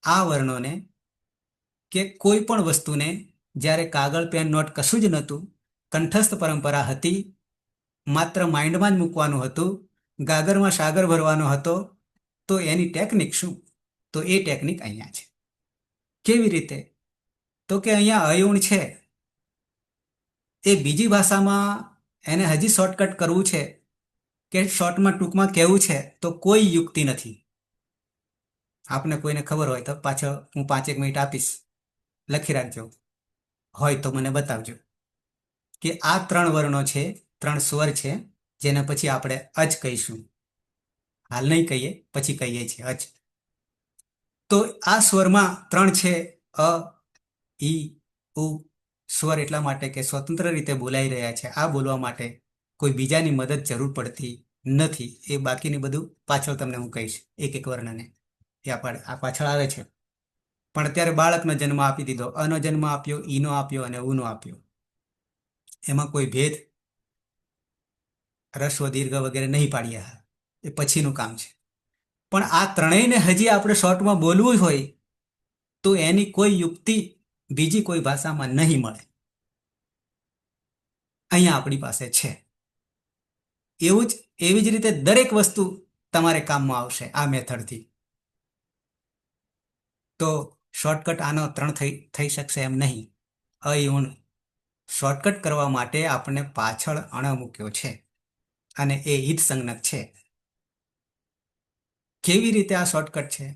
આ વર્ણોને કે કોઈ પણ વસ્તુને જ્યારે કાગળ પેન નોટ કશું જ નહોતું, કંઠસ્થ પરંપરા હતી, માત્ર માઇન્ડમાં જ મૂકવાનું હતું, ગાગરમાં સાગર ભરવાનો હતો, તો એની ટેકનિક શું? તો એ ટેકનિક અહીંયા છે. કેવી રીતે? તો કે અહીંયા અયુણ છે, એ બીજી ભાષામાં એને હજી શોર્ટકટ કરવું છે કે શોર્ટમાં ટૂંકમાં કહેવું છે, તો કોઈ યુક્તિ નથી. આપને કોઈને ખબર હોય તો પાછળ હું 5 મિનિટ આપીશ, લખી રાખજો, હોય તો મને બતાવજો કે આ 3 વર્ણો છે, 3 સ્વર છે, જેને પછી આપણે અચ કહીશું. હાલ નહીં કહીએ, પછી કહીએ છીએ અચ. તો આ સ્વરમાં 3 છે, અ, ઈ, ઉ. સ્વર એટલા માટે કે સ્વતંત્ર રીતે બોલાઈ રહ્યા છે. આ બોલવા માટે કોઈ બીજાની મદદ જરૂર પડતી નથી. એ બાકીની બધું પાછળ તમને હું કહીશ, એક એક વર્ણને. એ આ પાછળ આવે છે. પણ અત્યારે બાળકનો જન્મ આપી દીધો, અનો જન્મ આપ્યો, ઈનો આપ્યો અને ઉનો આપ્યો. એમાં કોઈ ભેદ, રસ્વ દીર્ઘ વગેરે નહીં પાડ્યા, એ પછીનું કામ છે. પણ આ ત્રણેયને હજી આપણે શોર્ટમાં બોલવું હોય તો એની કોઈ યુક્તિ બીજી કોઈ ભાષામાં નહીં મળે. અહીંયા આપણી પાસે છે. એવી જ રીતે દરેક વસ્તુ તમારે કામમાં આવશે આ મેથડથી. તો શોર્ટકટ આનો 3 થઈ શકશે એમ નહીં. અયુણ શોર્ટકટ કરવા માટે આપણે પાછળ અણ મૂક્યો છે અને એ હિત સંજ્ઞક છે. કેવી રીતે આ શોર્ટકટ છે?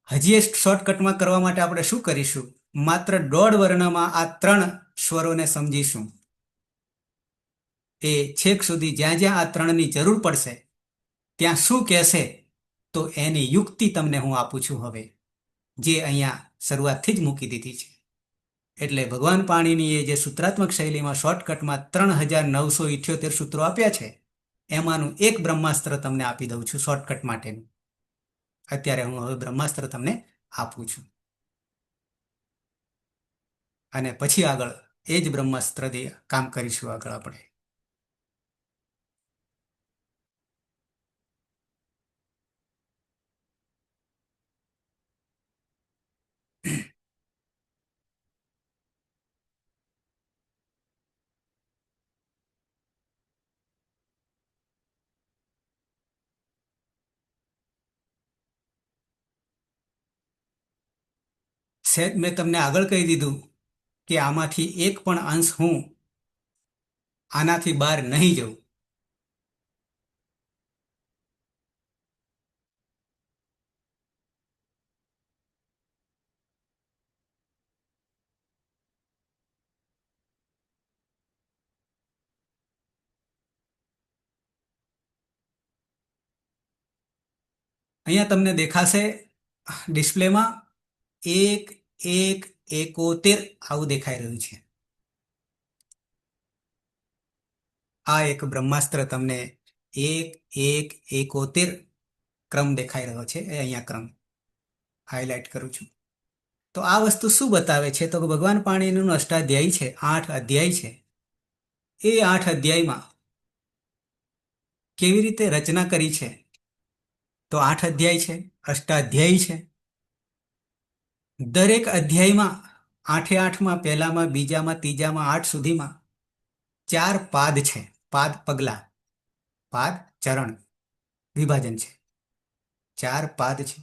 હજી એ શોર્ટકટમાં કરવા માટે આપણે શું કરીશું? માત્ર 1.5 વર્ણમાં આ 3 સ્વરોને સમજીશું. એ છેક સુધી જ્યાં જ્યાં આ 3ની જરૂર પડશે ત્યાં શું કહેશે તો એની યુક્તિ તમને હું આપું છું હવે, જે અહીંયા શરૂઆતથી જ મૂકી દીધી છે. એટલે ભગવાન પાણીનીએ જે સૂત્રાત્મક શૈલીમાં શોર્ટકટમાં 3978 સૂત્રો આપ્યા છે, એમાંનું એક બ્રહ્માસ્ત્ર તમને આપી દઉં છું શોર્ટકટ માટેનું. અત્યારે હું હવે બ્રહ્માસ્ત્ર તમને આપું છું અને પછી આગળ એ જ બ્રહ્માસ્ત્ર કામ કરીશું આગળ આપણે. મેં તમને આગળ કહી દીધું કે આમાંથી એક પણ અંશ હું આનાથી બહાર નહીં જઉં. અહીંયા તમને દેખાશે ડિસ્પ્લેમાં 1 1 71 આવું દેખાઈ રહ્યું છે. આ એક બ્રહ્માસ્ત્ર તમને 1 1 71 ક્રમ દેખાઈ રહ્યો છે. એ અહીંયા ક્રમ હાઇલાઇટ કરું છું. તો આ વસ્તુ શું બતાવે છે તો ભગવાન પાણીનું અષ્ટાધ્યાયી છે, 8 અધ્યાય છે. એ 8 અધ્યાયમાં કેવી રીતે રચના કરી છે તો 8 અધ્યાય છે, અષ્ટાધ્યાયી છે. દરેક અધ્યાયમાં 8 8માં પહેલામાં, બીજામાં, ત્રીજામાં, 8 સુધીમાં 4 પાદ છે. પાદ પગલા, પાદ ચરણ, વિભાજન છે. 4 પાદ છે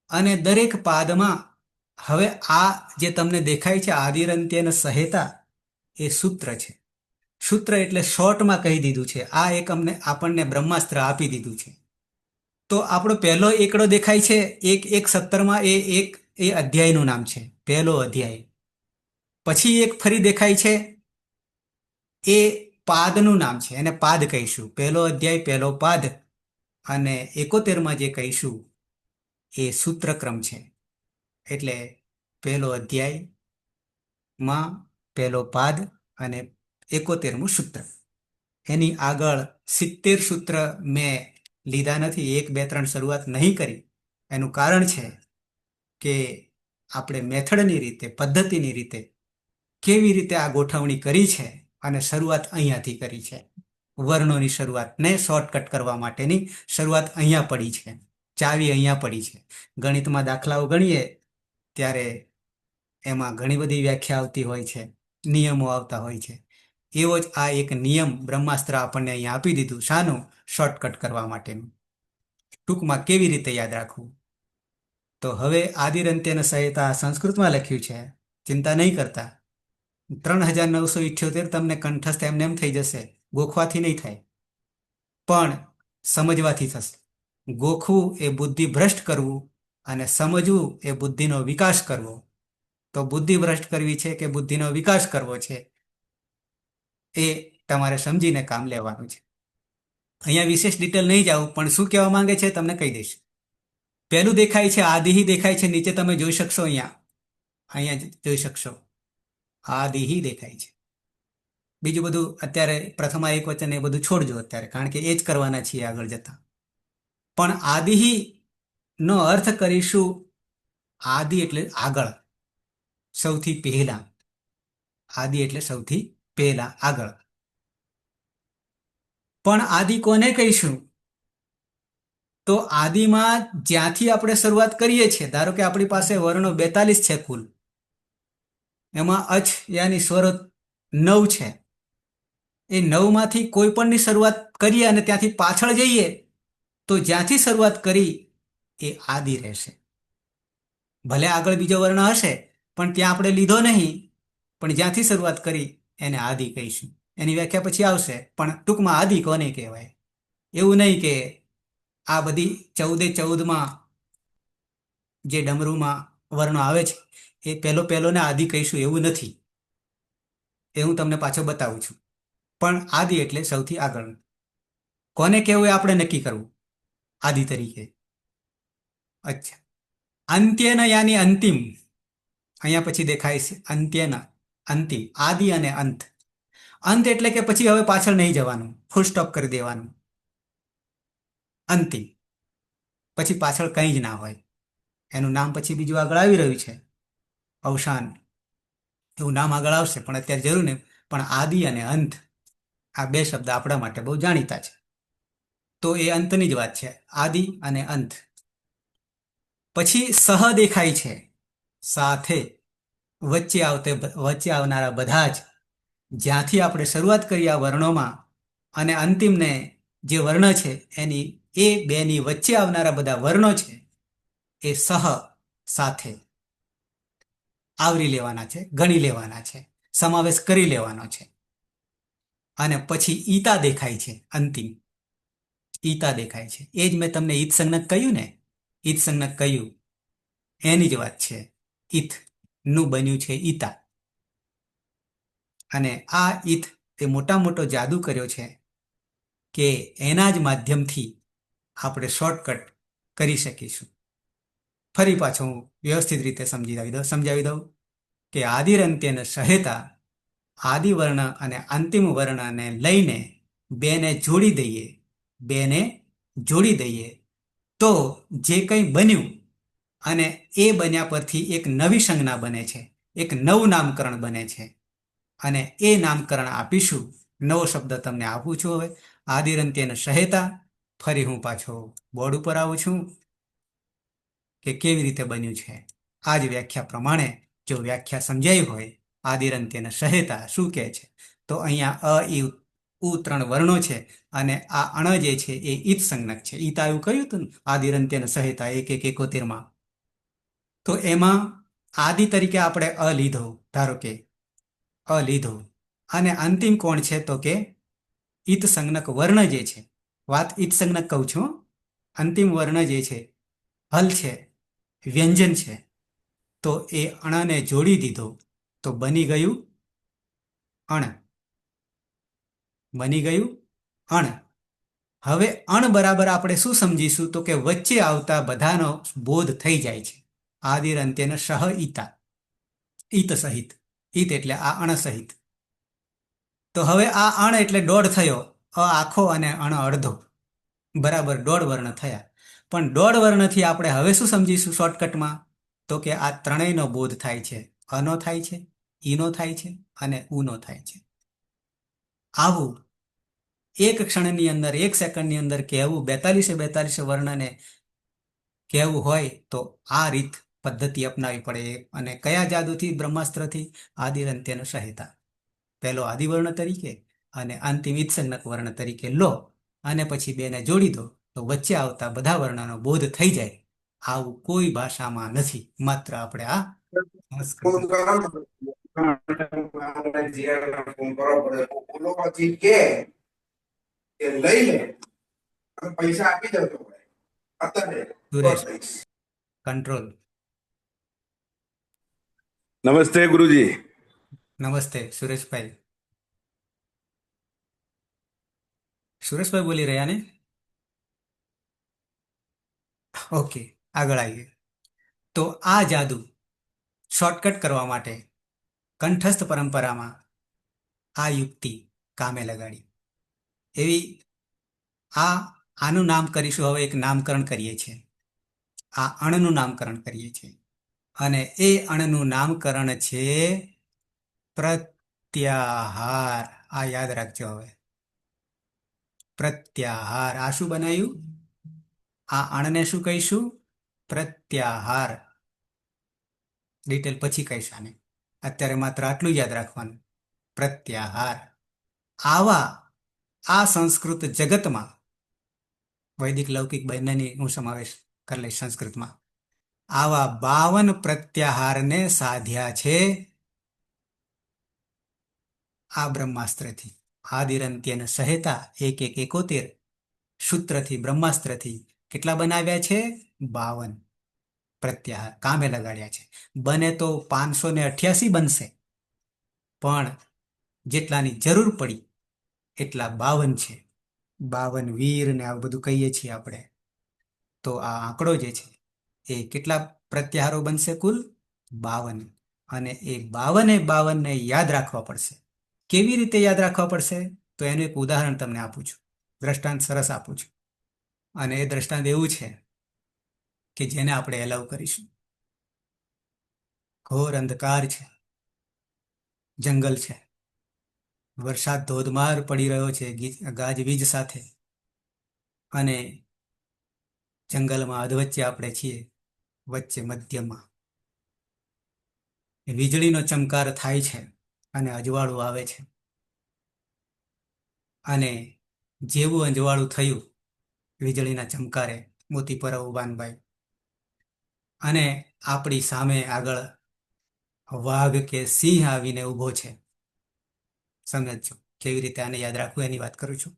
અને દરેક પાદમાં હવે આ જે તમને દેખાય છે આદિરંત્યન સહેતા એ સૂત્ર છે. સૂત્ર એટલે શોર્ટમાં કહી દીધું છે. આ એક આપણને બ્રહ્માસ્ત્ર આપી દીધું છે. તો આપણો પહેલો એકડો દેખાય છે 1 1 17માં, એ અધ્યાયનું નામ છે, પહેલો અધ્યાય. પછી એક ફરી દેખાય છે, એ પાદનું નામ છે, એને પાદ કહીશું. પહેલો અધ્યાય, પહેલો પાદ. અને 71માં જે કહીશું એ સૂત્રક્રમ છે. એટલે પહેલો અધ્યાયમાં પહેલો પાદ અને 71મું સૂત્ર. એની આગળ 70 સૂત્ર મેં લીધા નથી, 1 2 3 શરૂઆત નહીં કરી. એનું કારણ છે કે આપણે મેથડની રીતે, પદ્ધતિની રીતે કેવી રીતે આ ગોઠવણી કરી છે અને શરૂઆત અહીંયાથી કરી છે. વર્ણોની શરૂઆતને શોર્ટકટ કરવા માટેની શરૂઆત અહીંયા પડી છે, ચાવી અહીંયા પડી છે. ગણિતમાં દાખલાઓ ગણીએ ત્યારે એમાં ઘણી બધી વ્યાખ્યા આવતી હોય છે, નિયમો આવતા હોય છે. એવો જ આ એક નિયમ બ્રહ્માસ્ત્ર આપણને અહીંયા આપી દીધું. શાનું? શોર્ટકટ કરવા માટેનું. ટૂંકમાં કેવી રીતે યાદ રાખવું. તો હવે આદિરંત્યન સહિતા સંસ્કૃતમાં લખ્યું છે, ચિંતા નહીં કરતા. 3978 તમને કંઠસ્થ એમને એમ થઈ જશે, ગોખવાથી નહીં થાય, પણ સમજવાથી થશે. ગોખવું એ બુદ્ધિ ભ્રષ્ટ કરવું અને સમજવું એ બુદ્ધિનો વિકાસ કરવો. તો બુદ્ધિ ભ્રષ્ટ કરવી છે કે બુદ્ધિનો વિકાસ કરવો છે એ તમારે સમજીને કામ લેવાનું છે. અહીંયા વિશેષ ડિટેલ નહીં જાઉં, પણ શું કહેવા માંગે છે તમને કહી દઈશ. પહેલું દેખાય છે આદિહી દેખાય છે, નીચે તમે જોઈ શકશો, અહીંયા જોઈ શકશો આદિહી દેખાય છે. બીજું બધું અત્યારે પ્રથમા એક વચન એ બધું છોડજો અત્યારે, કારણ કે એ જ કરવાના છીએ આગળ જતા. પણ આદિહી નો અર્થ કરીશું, આદિ એટલે આગળ, સૌથી પહેલા. આદિ એટલે સૌથી પહેલા, આગળ. પણ આદિ કોને કહીશું? તો આદિમાં જ્યાંથી આપણે શરૂઆત કરીએ છીએ, ધારો કે આપણી પાસે વર્ણો 42 છે કુલ, એમાં અચ યાની સ્વરો 9 છે. એ 9માંથી કોઈ પણની શરૂઆત કરીએ અને ત્યાંથી પાછળ જઈએ તો જ્યાંથી શરૂઆત કરી એ આદિ રહેશે. ભલે આગળ બીજો વર્ણ હશે પણ ત્યાં આપણે લીધો નહીં, પણ જ્યાંથી શરૂઆત કરી એને આદિ કહીશું. એની વ્યાખ્યા પછી આવશે, પણ ટૂંકમાં આદિ કોને કહેવાય. એવું નહીં કે આ બધી 14 14માં જે ડમરૂમાં વર્ણો આવે છે એ પહેલો પહેલો ને આદિ કહીશું એવું નથી. એ હું તમને પાછો બતાવું છું. પણ આદિ એટલે સૌથી આગળ. કોને કહેવું એ આપણે નક્કી કરવું આદિ તરીકે. અચ્છા, અંત્યન યાની અંતિમ. અહીંયા પછી દેખાય છે અંત્યન, અંતિમ. આદિ અને અંત. અંત એટલે કે પછી હવે પાછળ નહીં જવાનું, ફૂલ સ્ટોપ કરી દેવાનું. અંતિમ પછી પાછળ કંઈ જ ના હોય. એનું નામ પછી બીજું આગળ આવી રહ્યું છે, અવસાન. એવું નામ આગળ આવશે પણ અત્યારે જરૂર નહીં. પણ આદિ અને અંત આ બે શબ્દ આપણા માટે બહુ જાણીતા છે. તો એ અંતની જ વાત છે, આદિ અને અંત. પછી સહ દેખાય છે, સાથે. વચ્ચે આવનારા બધા જ, જ્યાંથી આપણે શરૂઆત કરી આ વર્ણોમાં અને અંતિમને જે વર્ણ છે એની, એ બેની વચ્ચે આવનારા બધા વર્ણો છે એ સહ, સાથે આવરી લેવાના છે, ગણી લેવાના છે, સમાવેશ કરી લેવાનો છે. અને પછી ઈતા દેખાય છે, અંતિમ ઈતા દેખાય છે. એ જ મેં તમને ઈત સંજ્ઞક કહ્યું ને, ઈત સંજ્ઞક કહ્યું એની જ વાત છે. ઈત નું બન્યું છે ઈતા. અને આ ઈત એ મોટા મોટો જાદુ કર્યો છે કે એના જ માધ્યમથી આપણે શોર્ટકટ કરી શકીશું. ફરી પાછું હું વ્યવસ્થિત રીતે સમજાવી દઉં કે આદિરંત્યને સહેતા, આદિ વર્ણ અને અંતિમ વર્ણને લઈને બેને જોડી દઈએ તો જે કંઈ બન્યું અને એ બન્યા પરથી એક નવી સંજ્ઞા બને છે, એક નવું નામકરણ બને છે. અને એ નામકરણ આપીશું. નવો શબ્દ તમને આપું છું હવે, આદિરંત્યને સહેતા. ફરી હું પાછો બોર્ડ ઉપર આવું છું કે કેવી રીતે બન્યું છે. આ જ વ્યાખ્યા પ્રમાણે જો વ્યાખ્યા સમજાઈ હોય, આદિરંત્યને સહેતા શું કહે છે, તો અહીંયા અ, ઈ, ઉ ત્રણ વર્ણો છે અને આ અણ જે છે એ ઈત સંજ્ઞક છે. ઈતા એવું કહ્યું હતું ને, આદિરંત્યને સહેતા 1-1-71. તો એમાં આદિ તરીકે આપણે અ લીધો, ધારો કે અ લીધો. અને અંતિમ કોણ છે તો કે ઈત સંજ્ઞક વર્ણ જે છે. વાત ઈત સંજ્ઞક કહું છું. અંતિમ વર્ણ જે છે હલ છે, વ્યંજન છે. તો એ અણને જોડી દીધો તો બની ગયું અણ. હવે અણ બરાબર આપણે શું સમજીશું તો કે વચ્ચે આવતા બધાનો બોધ થઈ જાય છે. આદિરંત્યને સહ ઈતા, ઈત સહિત. ઈત એટલે આ અણ સહિત. તો હવે આ અણ એટલે દોઢ થયો, અ આખો અને અણ અડધો, બરાબર 1.5 વર્ણ થયા. પણ 1.5 વર્ણથી આપણે હવે શું સમજીશું શોર્ટકટમાં, તો કે આ ત્રણેયનો બોધ થાય છે. અનો થાય છે, ઈનો થાય છે અને ઉનો થાય છે. આવું એક ક્ષણની અંદર, એક સેકન્ડની અંદર કહેવું, 42 વર્ણને કહેવું હોય તો આ રીત પદ્ધતિ અપનાવી પડે. અને કયા જાદુથી? બ્રહ્માસ્ત્રથી. આદિરંત્યને સહેતા પહેલો આદિવર્ણ તરીકે અને અંતિમ ઈત્સંજ્ઞક વર્ણ તરીકે લો અને પછી બેને જોડી દો તો વચ્ચે આવતા બધા વર્ણનો બોધ થઈ જાય. આવું કોઈ ભાષામાં નથી, માત્ર આપણે આ સંસ્કૃત. પૈસા આપી દો સુરેશ, કંટ્રોલ. નમસ્તે ગુરુજી. નમસ્તે સુરેશભાઈ. સુરેશભાઈ બોલી રહ્યા ને? ઓકે, આગળ આવીએ. તો આ જાદુ શોર્ટકટ કરવા માટે કંઠસ્થ પરંપરામાં આ યુક્તિ કામે લગાડી. એવી આનું નામ કરીશું હવે, એક નામકરણ કરીએ છીએ. આ અણનું નામકરણ કરીએ છીએ અને એ અણનું નામકરણ છે પ્રત્યાહાર. આ યાદ રાખજો હવે, પ્રત્યાહાર. આ શું બનાવ્યું? આ અણને શું કહીશું? પ્રત્યાહાર. ડિટેલ પછી કહીશ આને, અત્યારે માત્ર આટલું યાદ રાખવાનું, પ્રત્યાહાર. આ સંસ્કૃત જગતમાં વૈદિક લૌકિક બંનેની હું સમાવેશ કરી લઈશ સંસ્કૃતમાં. આવા 52 પ્રત્યાહારને સાધ્યા છે આ બ્રહ્માસ્ત્રથી. આદિરંત્યને સહેતા 1-1-71 સૂત્રથી, બ્રહ્માસ્ત્રથી કેટલા બનાવ્યા છે? 52. પ્રત્યાહાર કામે લગાડ્યા છે. બને તો 588 બનશે, પણ જેટલાની જરૂર પડી એટલા 52 છે. 52 વીર ને આ બધું કહીએ છીએ આપણે. તો આ આંકડો જે છે એ કેટલા પ્રત્યાહારો બનશે? કુલ 52. અને એ 52 ને યાદ રાખવા પડશે. કેવી રીતે યાદ રાખવા પડશે? તો એનું એક ઉદાહરણ તમને આપું છું, દ્રષ્ટાંત સરસ આપું છું. અને એ દ્રષ્ટાંત એવું છે કે જેને આપણે એલાવ કરીશું. ઘોર અંધકાર છે, જંગલ છે, વરસાદ ધોધમાર પડી રહ્યો છે ગાજવીજ સાથે, અને જંગલમાં અધવચ્ચે આપણે છીએ, વચ્ચે મધ્યમાં વીજળીનો ચમકાર થાય છે અને અજવાળું આવે છે. અને જેવું અજવાળું થયું વીજળીના ચમકારે, મોતીપરા ઉબાનભાઈ, અને આપણી સામે આગળ વાઘ કે સિંહ આવીને ઊભો છે. સમજો કેવી રીતે આને યાદ રાખવું એની વાત કરું છું.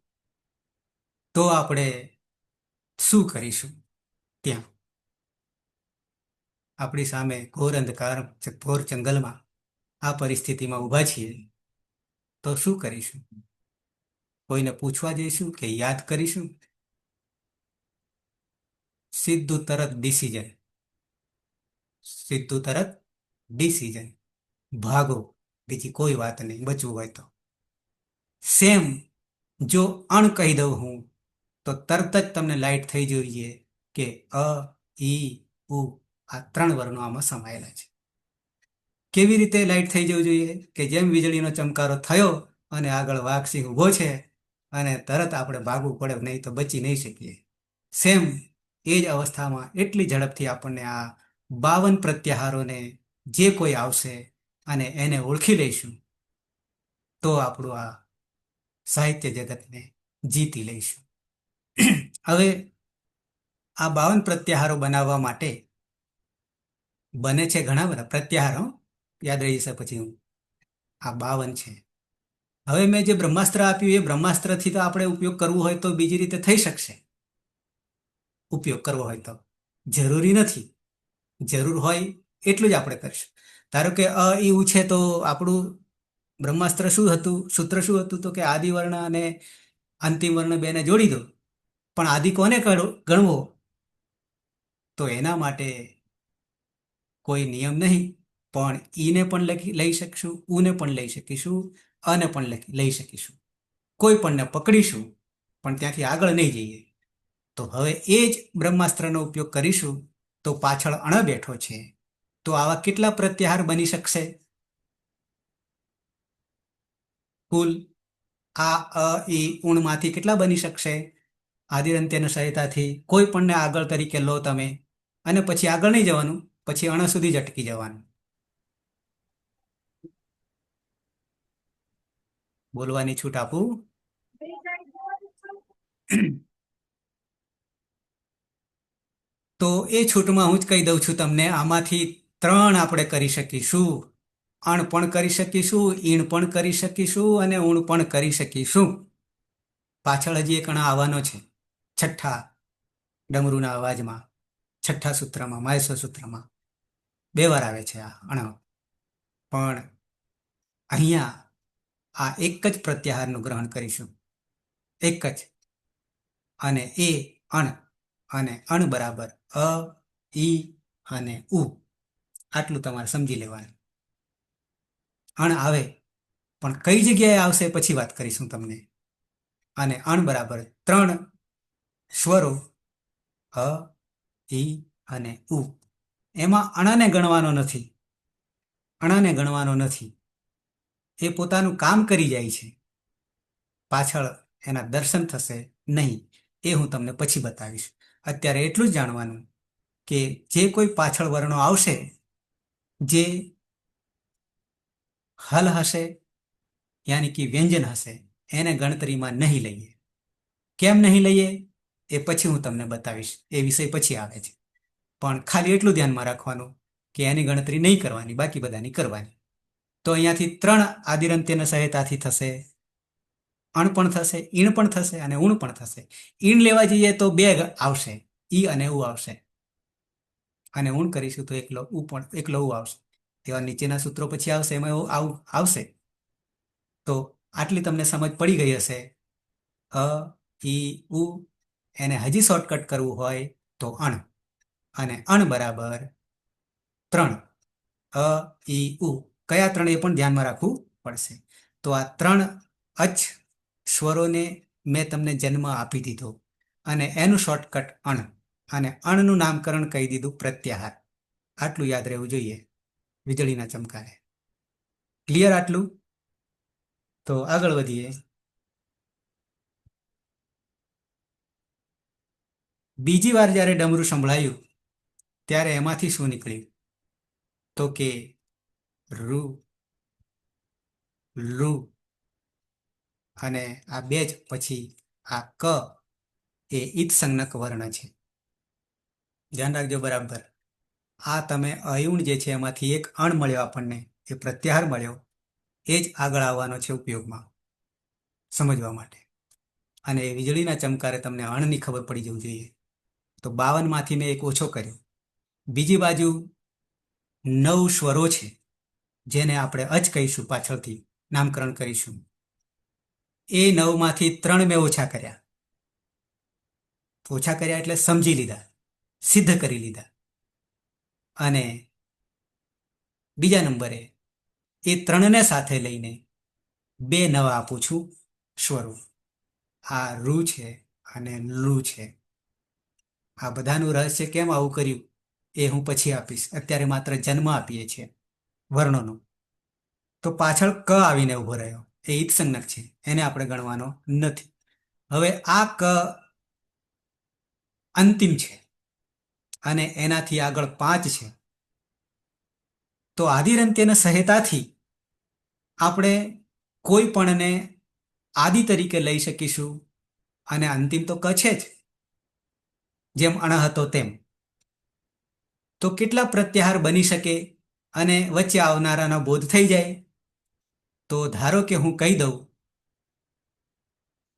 તો આપણે શું કરીશું? ત્યાં આપણી સામે ઘોર અંધકાર, ઘોર જંગલમાં આ પરિસ્થિતિમાં ઊભા છીએ, તો શું કરીશું? કોઈને પૂછવા જઈશું કે યાદ કરીશું? સીધું તરત ડિસિઝન, સીધું તરત ડિસિઝન, ભાગો, બીજી કોઈ વાત નહીં. બચવું હોય તો સેમ જો અણ કહી દઉં હું, તો તરત જ તમને લાઈટ થઈ જોઈએ કે અ, ઈ, ઉ આ 3 વર્ણો આમાં સમાયેલા છે. કેવી રીતે લાઈટ થઈ જવું જોઈએ? કે જેમ વીજળીનો ચમકારો થયો અને આગળ વાઘસિંહ ઊભો છે અને તરત આપણે ભાગવું પડે, નહીં તો બચી નહીં શકીએ. સેમ એ જ અવસ્થામાં એટલી ઝડપથી આપણને આ 52 પ્રત્યાહારોને જે કોઈ આવશે અને એને ઓળખી લઈશું, તો આપણું આ સાહિત્ય જગતને જીતી લઈશું. હવે આ 52 પ્રત્યાહારો બનાવવા માટે બને છે ઘણા બધા પ્રત્યાહારો, યાદ રહી જશે પછી. આ 52 છે. હવે મેં જે બ્રહ્માસ્ત્ર આપ્યું એ બ્રહ્માસ્ત્રથી તો આપણે ઉપયોગ કરવો હોય તો બીજી રીતે થઈ શકશે. ઉપયોગ કરવો હોય તો જરૂરી નથી, જરૂર હોય એટલું જ આપણે કરીશું. ધારો કે અ, ઈ, ઉ છે, તો આપણું બ્રહ્માસ્ત્ર શું હતું? સૂત્ર શું હતું? તો કે આદિ વર્ણ અને અંતિમ વર્ણ બેને જોડી દો. પણ આદિ કોને ગણવો? તો એના માટે કોઈ નિયમ નહીં, પણ ઈને પણ લઈ શકીશું, ઉને પણ લઈ શકીશું, અને પણ લઈ શકીશું. કોઈ પણને પકડીશું, પણ ત્યાંથી આગળ નહીં જઈએ. તો હવે એ જ બ્રહ્માસ્ત્રનો ઉપયોગ કરીશું. તો પાછળ અણ બેઠો છે, તો આવા કેટલા પ્રત્યાહાર બની શકશે? કુલ આ અ, ઈ, ઉણમાંથી કેટલા બની શકશે? આદિરંત્યની સહાયતાથી કોઈ પણને આગળ તરીકે લો તમે, અને પછી આગળ નહીં જવાનું, પછી અણ સુધી જ અટકી જવાનું. બોલવાની છૂટ આપું? તો એ છૂટમાં હું જ કહી દઉં છું તમને, આમાંથી 3 આપણે કરી શકીશું. અણ પણ કરી શકીશું, ઈણ પણ કરી શકીશું, અને ઊણ પણ કરી શકીશું. પાછળ હજી એક અણ આવવાનો છે, છઠ્ઠા ડમરૂના અવાજમાં, છઠ્ઠા સૂત્રમાં, માયસ્વ સૂત્રમાં 2 વાર આવે છે આ અણ. પણ અહીંયા આ એક જ પ્રત્યાહારનું ગ્રહણ કરીશું, એક જ. અને એ અણ, અને અણ બરાબર અ, ઈ અને ઉ. આટલું તમારે સમજી લેવાનું. અણ આવે, પણ કઈ જગ્યાએ આવશે પછી વાત કરીશું તમને. અને અણ બરાબર 3 સ્વરો અ, ઈ અને ઉ. એમાં અણને ગણવાનો નથી, અણને ગણવાનો નથી. એ પોતાનું કામ કરી જાય છે, પાછળ એના દર્શન થશે નહીં. એ હું તમને પછી બતાવીશ. અત્યારે એટલું જ જાણવાનું કે જે કોઈ પાછળ વર્ણો આવશે, જે હલ હશે, યાની કે વ્યંજન હશે, એને ગણતરીમાં નહીં લઈએ. કેમ નહીં લઈએ એ પછી હું તમને બતાવીશ, એ વિષય પછી આવે છે. પણ ખાલી એટલું ધ્યાનમાં રાખવાનું કે એની ગણતરી નહીં કરવાની, બાકી બધાની કરવાની. તો અહીંયાથી 3 આદિરંત્યની સહાયતાથી થશે. અણ પણ થશે, ઈણ પણ થશે, અને ઊણ પણ થશે. ઈણ લેવા જઈએ તો 2 આવશે, ઈ અને ઉ આવશે. અને ઊણ કરીશું તો એકલો ઉ આવશે. તેવા નીચેના સૂત્રો પછી આવશે એમાં એવું આવું આવશે. તો આટલી તમને સમજ પડી ગઈ હશે. અ ઈ ઉ એને હજી શોર્ટકટ કરવું હોય તો અણ, અને અણ બરાબર 3. અ ઈ ઉ કયા 3 એ પણ ધ્યાનમાં રાખવું પડશે. તો આ 3 અચ સ્વરોને મેં તમને જન્મ આપી દીધો અને એનું શોર્ટકટ અણ, અને અણનું નામકરણ કહી દીધું પ્રત્યાહાર. આટલું યાદ રહેવું જોઈએ વીજળીના ચમકારે. ક્લિયર આટલું? તો આગળ વધીએ. બીજી વાર જ્યારે ડમરું સંભળાયું ત્યારે એમાંથી શું નીકળ્યું? તો કે રૂ, લું, અને આ બે જ પછી આ ક એ ઈત સંજ્ઞક વર્ણ છે. ધ્યાન રાખજો બરાબર. આ તમે અયુણ જે છે એમાંથી એક અણ મળ્યો આપણને, એ પ્રત્યાહાર મળ્યો, એ જ આગળ આવવાનો છે ઉપયોગમાં સમજવા માટે. અને એ વીજળીના ચમકારે તમને અણની ખબર પડી જવું જોઈએ. તો 52માંથી મેં એક ઓછો કર્યો. બીજી બાજુ 9 સ્વરો છે જેને આપણે અચ કહીશું, પાછળથી નામકરણ કરીશું. એ 9માંથી 3 મેં ઓછા કર્યા. ઓછા કર્યા એટલે સમજી લીધા, સિદ્ધ કરી લીધા. અને બીજા નંબરે એ 3ને સાથે લઈને 2 નવા આપું છું સ્વરો. આ રૂ છે અને લું છે. આ બધાનું રહસ્ય કેમ આવું કર્યું એ હું પછી આપીશ. અત્યારે માત્ર જન્મ આપીએ છીએ વર્ણોનો. તો પાછળ ક આવીને ઉભો રહ્યો, એ ઈત સંજ્ઞક છે, એને આપણે ગણવાનો નથી. હવે આ ક અંતિમ છે અને એનાથી આગળ 5 છે. તો આદિરંત્યના સહેતાથી આપણે કોઈ પણને આદિ તરીકે લઈ શકીશું, અને અંતિમ તો ક છે જ, જેમ અણ હતો તેમ. તો કેટલા પ્રત્યાહાર બની શકે અને વચ્ચે આવનારાનો બોધ થઈ જાય? તો ધારો કે હું કહી દઉં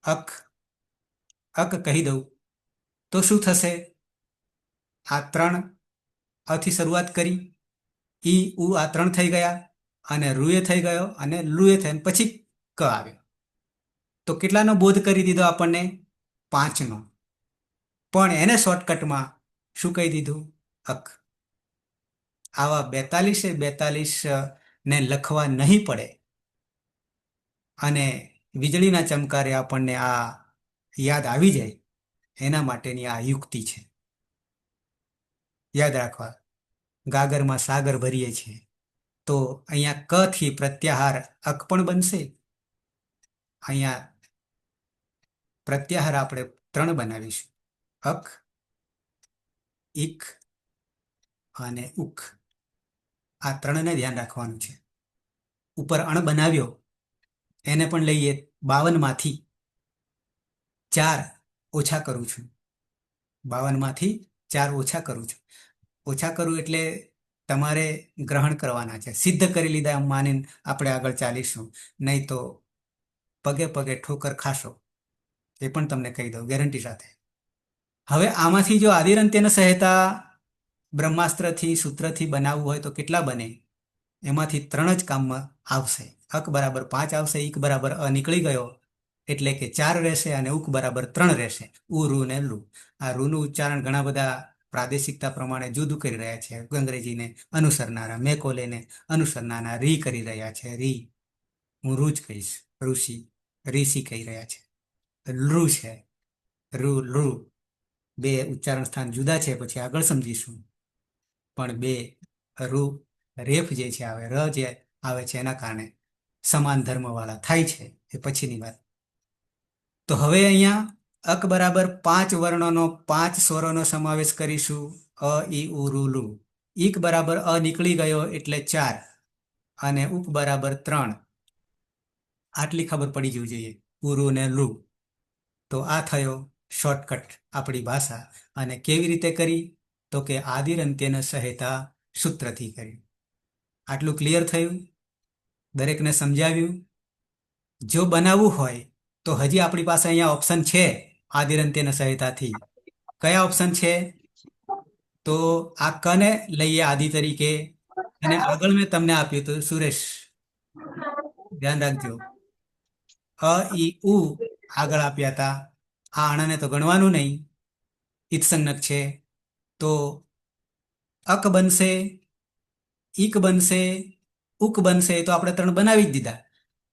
અક, અક કહી દઉં તો શું થશે? આ 3 આથી શરૂઆત કરી, ઈ ઉ આ 3 થઈ ગયા, અને રૂએ થઈ ગયો, અને લુએ થઈને પછી ક આવ્યો. તો કેટલાનો બોધ કરી દીધો આપણને? 5નો. પણ એને શોર્ટકટમાં શું કહી દીધું? અક. આવા 42 ને લખવા નહીં પડે, અને વીજળીના ચમકારે આપણને આ યાદ આવી જાય, એના માટેની આ યુક્તિ છે. યાદ રાખવા, ગાગરમાં સાગર ભરીએ છીએ તો અહીંયા ક થી પ્રત્યાહાર અક પણ બનશે. અહીંયા પ્રત્યાહાર આપણે 3 બનાવીશું, અક, ઇક અને ઉક. આ 3ને ધ્યાન રાખવાનું છે. ઉપર અણ બનાવ્યો એને પણ લઈએ. 52માંથી 4 ઓછા કરું છું. 52માંથી 4 ઓછા કરું છું. ઓછા કરું એટલે તમારે ગ્રહણ કરવાના છે. સિદ્ધ કરી લીધા એમ માનીને આપણે આગળ ચાલીશું, નહીં તો પગે પગે ઠોકર ખાશો. એ પણ તમને કહી દઉં ગેરંટી સાથે. હવે આમાંથી જો આદિરંત્યના સહેતા બ્રહ્માસ્ત્રથી સૂત્રથી બનાવવું હોય તો કેટલા બને? એમાંથી 3 જ કામમાં આવશે. અક બરાબર 5 આવશે, ઈક બરાબર અ નીકળી ગયો એટલે કે 4 રહેશે, અને ઉક બરાબર 3 રહેશે. ઉ, રૂ ને લું. આ રૂનું ઉચ્ચારણ ઘણા બધા પ્રાદેશિકતા પ્રમાણે જુદું કરી રહ્યા છે. અંગ્રેજીને અનુસરનારા, મેકોલેને અનુસરનારા રી કરી રહ્યા છે. રી, હું રૂ જ કહીશ. ઋષિ, ઋષિ કહી રહ્યા છે. લૃ છે, રૂ, લૃ. 2 ઉચ્ચારણ સ્થાન જુદા છે, પછી આગળ સમજીશું. પણ 2 રૂ રેફ જે છે આવે, ર જે આવે છે, એના કારણે સમાન ધર્મવાળા થાય છે. એ પછીની વાત. તો હવે અહીંયા અક બરાબર 5 વર્ણોનો 5 સ્વરોનો સમાવેશ કરીશું. અ, ઈ, ઉ, રૂ, લું. ઈક બરાબર અ નીકળી ગયો એટલે 4, અને ઉક બરાબર 3. આટલી ખબર પડી જવી જોઈએ, ઉ, રૂ ને લું. તો આ થયો શોર્ટકટ આપણી ભાષા. અને કેવી રીતે કરી? તો કે આદિરંત્યના સહેતા સૂત્રથી કર્યું. આટલું ક્લિયર થયું? દરેકને સમજાવ્યું? જો બનાવવું હોય તો હજી આપણી પાસે અહીંયા ઓપ્શન છે આદિરંત્યના સહાયતાથી. કયા ઓપ્શન છે? તો આ કને લઈએ આદિ તરીકે, અને આગળ મેં તમને આપ્યું હતું સુરેશ, ધ્યાન રાખજો. અ ઈ ઉ આગળ આપ્યા હતા. આ આણાને તો ગણવાનું નહીં, ઈત્સંજ્ઞક છે. તો અક બનશે, ઈક બનશે, ઉક બનશે. તો આપણે 3 બનાવી જ દીધા.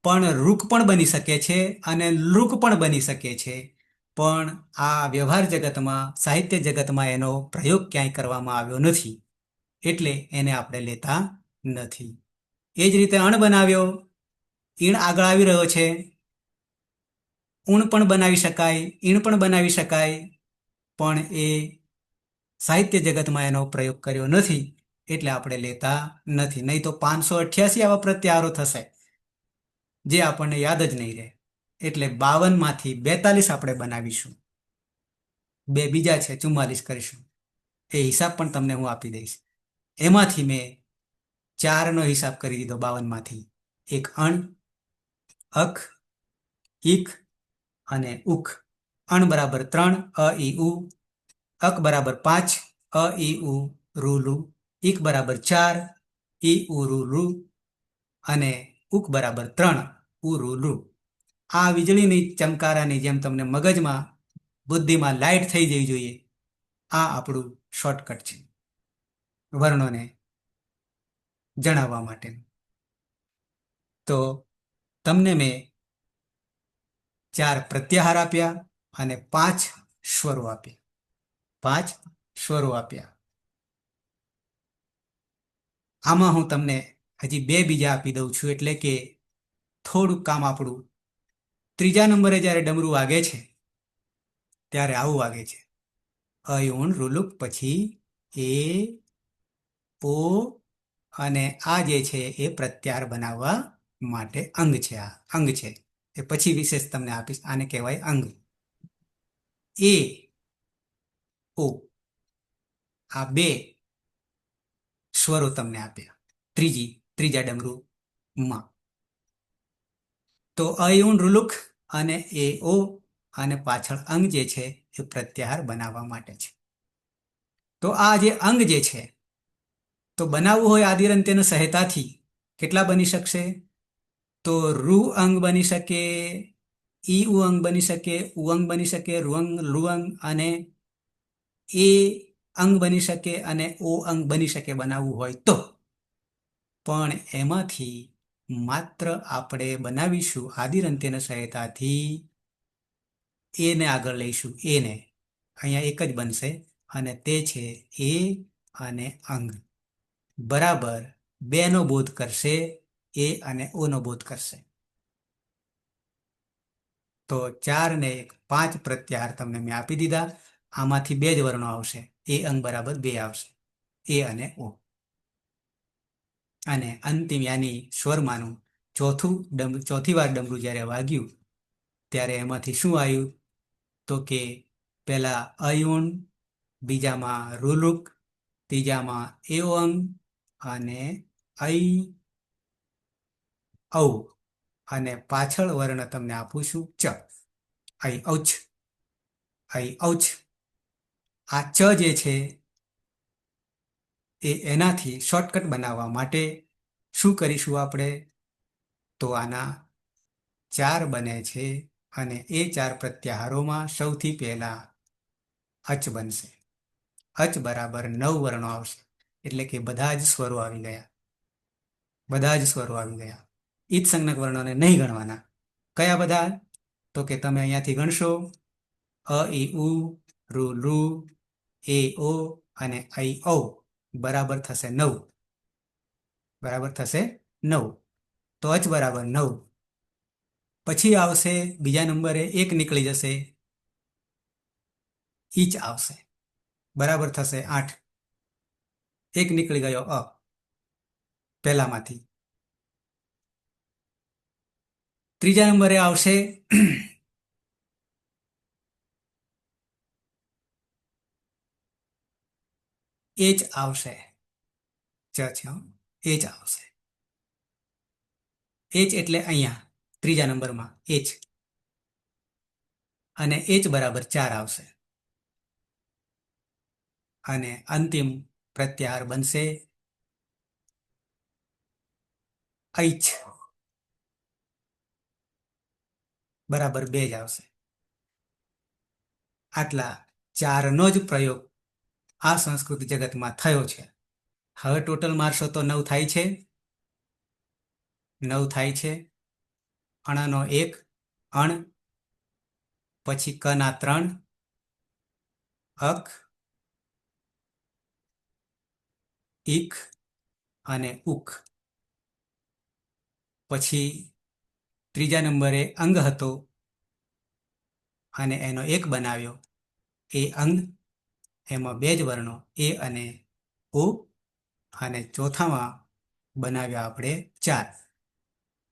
પણ રૂક પણ બની શકે છે અને લૃક પણ બની શકે છે. પણ આ વ્યવહાર જગતમાં, સાહિત્ય જગતમાં એનો પ્રયોગ ક્યાંય કરવામાં આવ્યો નથી, એટલે એને આપણે લેતા નથી. એ જ રીતે અણ બનાવ્યો, ઈણ આગળ આવી રહ્યો છે. ઊણ પણ બનાવી શકાય, ઈણ પણ બનાવી શકાય, પણ એ સાહિત્ય જગતમાં એનો પ્રયોગ કર્યો નથી, એટલે આપણે લેતા નથી. નહીં તો 588 આવા પ્રત્યાહારો થશે જે આપણને યાદ જ નહીં રહે. એટલે 52 માંથી 42 આપણે બનાવીશું. 2 બીજા છે, 44 કરીશું. એ હિસાબ પણ તમને હું આપી દઈશ. એમાંથી મેં 4નો હિસાબ કરી દીધો 52 માંથી. એક અણ, અક, ઈક અને ઉક. અણ બરાબર 3, અ ઈ ઉ. અક બરાબર 5, અ ઈ ઉ રૂ લુ. ઈક બરાબર 4, ઈ ઉ રૂ ઋ. અને ઉક બરાબર 3, ઉ રૂ લુ. આ વીજળીની ચમકારાની જેમ તમને મગજમાં, બુદ્ધિમાં લાઈટ થઈ જવી જોઈએ. આ આપણું શોર્ટકટ છે વર્ણોને જણાવવા માટે. તો તમને મેં 4 પ્રત્યાહાર આપ્યા અને 5 સ્વરો આપ્યા. 5 સ્વરો આપ્યા. આમાં હું તમને હજી 2 બીજા આપી દઉં છું, એટલે કે થોડુંક કામ આપણું. 3જા નંબરે જ્યારે ડમરું વાગે છે ત્યારે આવું વાગે છે. અયુણ રૂલુક, પછી એ, ઓ, અને આ જે છે એ પ્રત્યાહાર બનાવવા માટે અંગ છે. આ અંગ છે. એ પછી વિશેષ તમને આપીશ. આને કહેવાય અંગ. એ, ઓ, આ 2 સ્વરો તમને આપ્યા ત્રીજા ડમરૂમાં. તો અયુણ રૂલુક અને એ, ઓ, અને પાછળ અંગ જે છે એ પ્રત્યાહાર બનાવવા માટે છે. તો આ જે અંગ જે છે, તો બનાવવું હોય આદિરંત્યને સહાયતાથી, કેટલા બની શકશે? તો રૂ અંગ બની શકે, ઈ ઉ અંગ બની શકે, ઉ અંગ બની શકે, રૂઅંગ, લુઅંગ, અને એ અંગ બની શકે, અને ઓ અંગ બની શકે બનાવવું હોય તો. પણ એમાંથી માત્ર આપણે બનાવીશું આદિરંત્યની સહાયતાથી. એને આગળ લઈશું. એને અહીંયા એક જ બનશે, અને તે છે એ અને અંગ. બરાબર 2નો બોધ કરશે, એ અને ઓ નો બોધ કરશે. તો 4 ને 1, 5 પ્રત્યાહાર તમને મેં આપી દીધા. આમાંથી 2 જ વર્ણો આવશે. એ અંગ બરાબર 2 આવશે, એ અને ઓ. અને અંતિમ યાની સ્વરમાંનું ચોથી વાર ડમરું જ્યારે વાગ્યું ત્યારે એમાંથી શું આવ્યું? તો કે પહેલા અયુણ, બીજામાં રૂલુક, ત્રીજામાં એઓંગ, અને ઐ, ઔ, અને પાછળ વર્ણ તમને આપું છું ચ. ઐ ઔચ, ઐ ઔચ. આ ચ જે છે એ એનાથી શોર્ટકટ બનાવવા માટે શું કરીશું આપણે? તો આના 4 બને છે, અને એ 4 પ્રત્યાહારોમાં સૌથી પહેલા અચ બનશે. અચ બરાબર 9 વર્ણો આવશે. એટલે કે બધા જ સ્વરો આવી ગયા. બધા જ સ્વરો આવી ગયા. ઈત્સંજ્ઞક વર્ણોને નહીં ગણવાના. કયા બધા? તો કે તમે અહીંયાથી ગણશો. અ ઈ ઉ, રૂ લુ, એ ઓ, અને ઐ ઔ બરાબર થશે 9. બરાબર થશે 9. તો અચ બરાબર 9. પછી આવશે બીજા નંબરે 1 નીકળી જશે, ઈચ આવશે. બરાબર થશે 8. 1 નીકળી ગયો અ પહેલામાંથી. ત્રીજા નંબરે આવશે એચ આવશે. ચ છે, એચ આવશે. એચ એટલે અહીંયા ત્રીજા નંબરમાં એચ, અને એચ બરાબર 4 આવશે. અને અંતિમ પ્રત્યાહાર બનશે ઐચ્છ. બરાબર 2 જ આવશે. આટલા 4નો જ પ્રયોગ આ સંસ્કૃત જગતમાં થયો છે. હવે ટોટલ મારશો તો 9 થાય છે. 9 થાય છે. અણનો 1 અણ, પછી કના 3 અક, ઈક અને ઉક. પછી ત્રીજા નંબરે અંગ હતો અને એનો 1 બનાવ્યો. એ અંગ, એમાં 2 જ વર્ણો એ અને ઓ, અને ચોથામાં બનાવ્યા આપણે 4.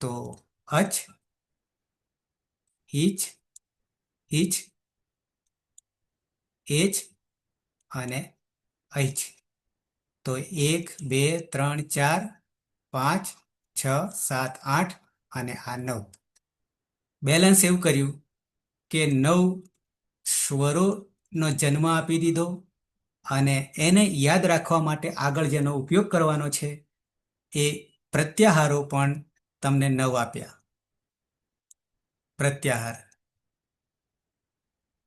તો અચ, ઈચ, ઈચ, એચ અને ઐચ. તો 1 2 3 4 5 6 7 8 અને આ 9. બેલેન્સ એવું કર્યું કે 9 સ્વરોનો જન્મ આપી દીધો અને એને યાદ રાખવા માટે આગળ જેનો ઉપયોગ કરવાનો છે એ પ્રત્યાહારો પણ તમને 9 આપ્યા. પ્રત્યાહાર